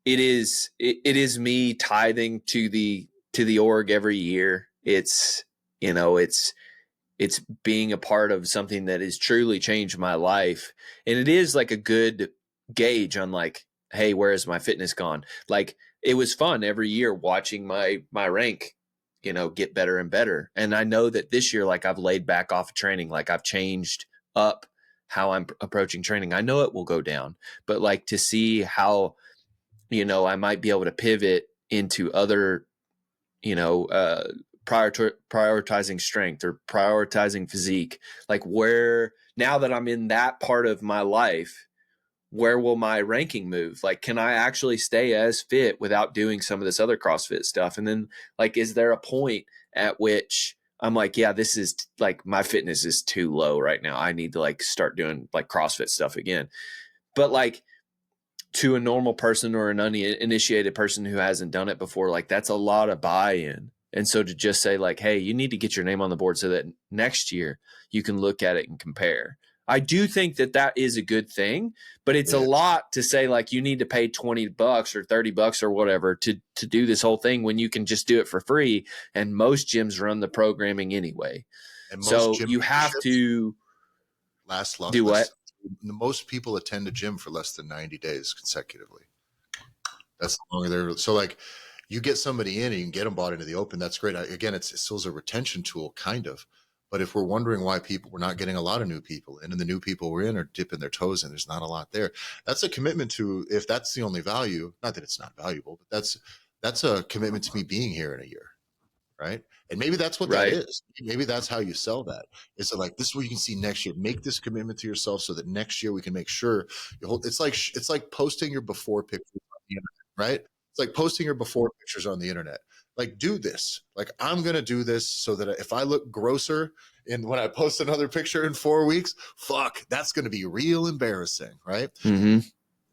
it is me tithing to the org every year. It's being a part of something that has truly changed my life. And it is like a good gauge on like, hey, where has my fitness gone? Like it was fun every year watching my rank, get better and better. And I know that this year, like I've laid back off of training, like I've changed up how I'm approaching training. I know it will go down, but like to see how, I might be able to pivot into other, prioritizing strength or prioritizing physique, like where now that I'm in that part of my life, where will my ranking move? Like, can I actually stay as fit without doing some of this other CrossFit stuff? And then like, is there a point at which I'm like, yeah, this is like my fitness is too low right now. I need to like start doing like CrossFit stuff again. But like to a normal person or an uninitiated person who hasn't done it before, like that's a lot of buy-in. And so to just say like, hey, you need to get your name on the board so that next year you can look at it and compare. I do think that is a good thing, but it's a lot to say like you need to pay $20 or $30 or whatever to do this whole thing when you can just do it for free. And most gyms run the programming anyway. And so you have to do what? Most people attend a gym for less than 90 days consecutively. That's the longer they're so like you get somebody in and you can get them bought into the open. That's great. Again, it's still a retention tool kind of. But if we're wondering why we're not getting a lot of new people in and the new people we're in are dipping their toes in, there's not a lot there. That's a commitment to, if that's the only value, not that it's not valuable, but that's a commitment to me being here in a year. Right. And maybe that's what that is. Maybe that's how you sell that. It's like, this is what you can see next year. Make this commitment to yourself so that next year we can make sure you hold. It's like posting your before pictures on the internet, right? It's like posting your before pictures on the internet. Like, do this. Like, I'm going to do this so that if I look grosser and when I post another picture in 4 weeks, fuck, that's going to be real embarrassing. Right. Mm-hmm.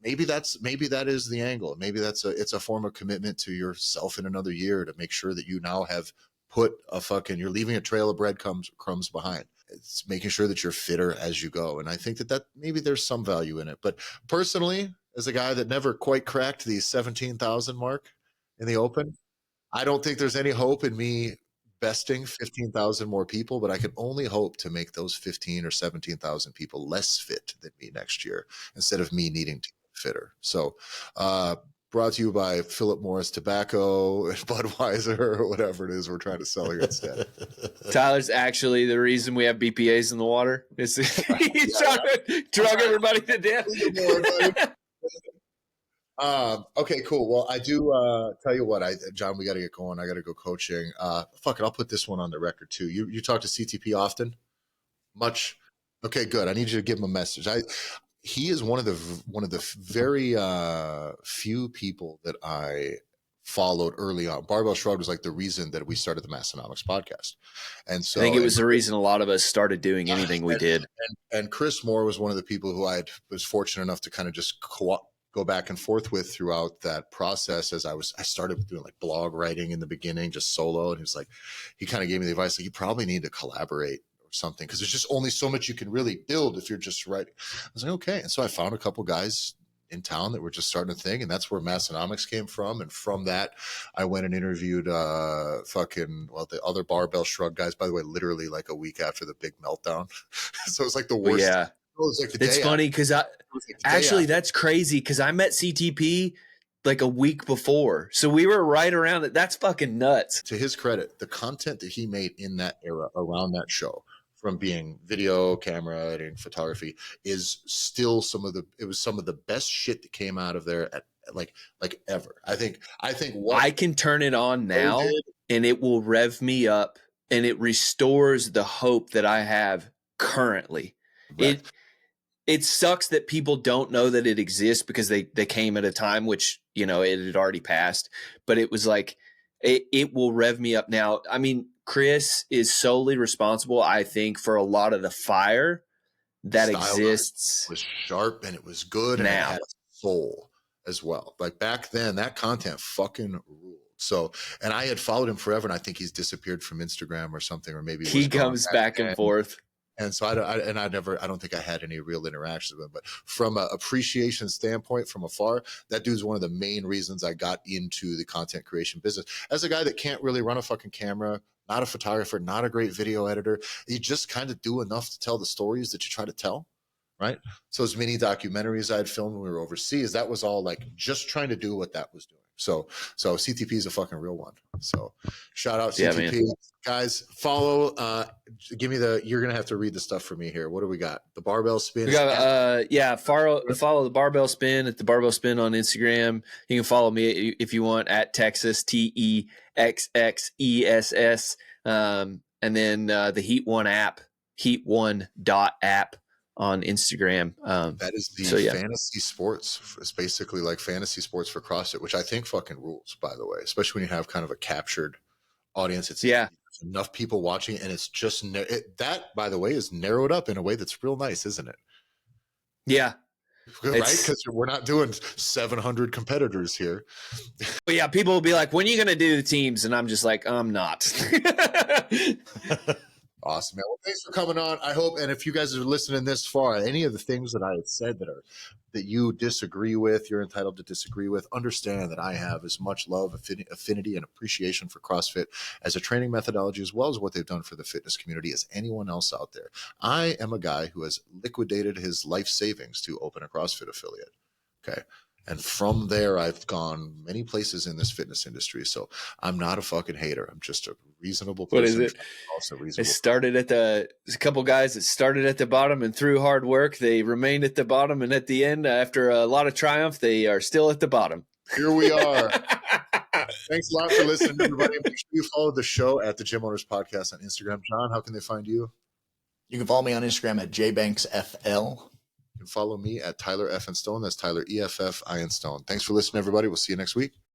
Maybe that is the angle. Maybe it's a form of commitment to yourself in another year to make sure that you now have put you're leaving a trail of breadcrumbs behind. It's making sure that you're fitter as you go. And I think that maybe there's some value in it. But personally, as a guy that never quite cracked the 17,000 mark in the open, I don't think there's any hope in me besting 15,000 more people, but I can only hope to make those 15 or 17,000 people less fit than me next year, instead of me needing to get fitter. So, brought to you by Philip Morris Tobacco and Budweiser, or whatever it is we're trying to sell here instead. Tyler's actually the reason we have BPAs in the water. He's trying to drug everybody to death. Okay, cool. Well, I do tell you what, John, we got to get going. I got to go coaching. Fuck it, I'll put this one on the record too. You talk to CTP often? Much? Okay, good. I need you to give him a message. He is one of the very few people that I followed early on. Barbell Shrugged was like the reason that we started the Massonomics podcast. And so I think it was the reason a lot of us started doing anything we did. And Chris Moore was one of the people who was fortunate enough to kind of just go back and forth with throughout that process, as I started doing like blog writing in the beginning, just solo. And he kind of gave me the advice, like, you probably need to collaborate or something, because there's just only so much you can really build if you're just writing. I was like, okay. And so I found a couple guys in town that were just starting a thing, and that's where Massonomics came from. And from that, I went and interviewed the other Barbell Shrug guys, by the way, literally like a week after the big meltdown. So it was like the worst. Yeah. It was like it's funny because that's crazy, because I met CTP like a week before, so we were right around it. That's fucking nuts. To his credit, the content that he made in that era around that show, from being video, camera editing, photography, is still some of the best shit that came out of there at like ever. I think I can turn it on now and it will rev me up, and it restores the hope that I have currently. Right. It sucks that people don't know that it exists, because they came at a time which, it had already passed, but it was like, it will rev me up now. I mean, Chris is solely responsible, I think, for a lot of the fire that exists. It was sharp and it was good, and it had a soul as well. Like back then, that content fucking ruled. So, and I had followed him forever, and I think he's disappeared from Instagram or something, or maybe he comes back and forth. And so I don't think I had any real interactions with him, but from an appreciation standpoint from afar, that dude's one of the main reasons I got into the content creation business. As a guy that can't really run a fucking camera, not a photographer, not a great video editor, you just kind of do enough to tell the stories that you try to tell, right? So as many documentaries I had filmed when we were overseas, that was all like just trying to do what that was doing. So CTP is a fucking real one. So shout out CTP. Yeah, guys. Follow, give me you're going to have to read the stuff for me here. What do we got? The Barbell Spin. We got, follow the Barbell Spin at the Barbell Spin on Instagram. You can follow me if you want at Texas, TEXXESS. And then the Heat One app, heat1.app. on Instagram. That is the fantasy sports. It's basically like fantasy sports for CrossFit, which I think fucking rules, by the way, especially when you have kind of a captured audience. It's enough people watching, and it's just that, by the way, is narrowed up in a way that's real nice, isn't it? Yeah. Right? Because we're not doing 700 competitors here. But yeah, people will be like, when are you going to do the teams? And I'm just like, I'm not. Awesome, man. Well, thanks for coming on. I hope, and if you guys are listening this far, any of the things that I had said that you disagree with, you're entitled to disagree with, understand that I have as much love, affinity, and appreciation for CrossFit as a training methodology, as well as what they've done for the fitness community, as anyone else out there. I am a guy who has liquidated his life savings to open a CrossFit affiliate. Okay. And from there, I've gone many places in this fitness industry. So I'm not a fucking hater. I'm just a reasonable person. What is it? Also a couple guys that started at the bottom, and through hard work, they remained at the bottom. And at the end, after a lot of triumph, they are still at the bottom. Here we are. Thanks a lot for listening, everybody. Make sure you follow the show at the Gym Owners Podcast on Instagram. John, how can they find you? You can follow me on Instagram at jbanksfl. You can follow me at Tyler F. and Stone. That's Tyler EFF I and Stone. Thanks for listening, everybody. We'll see you next week.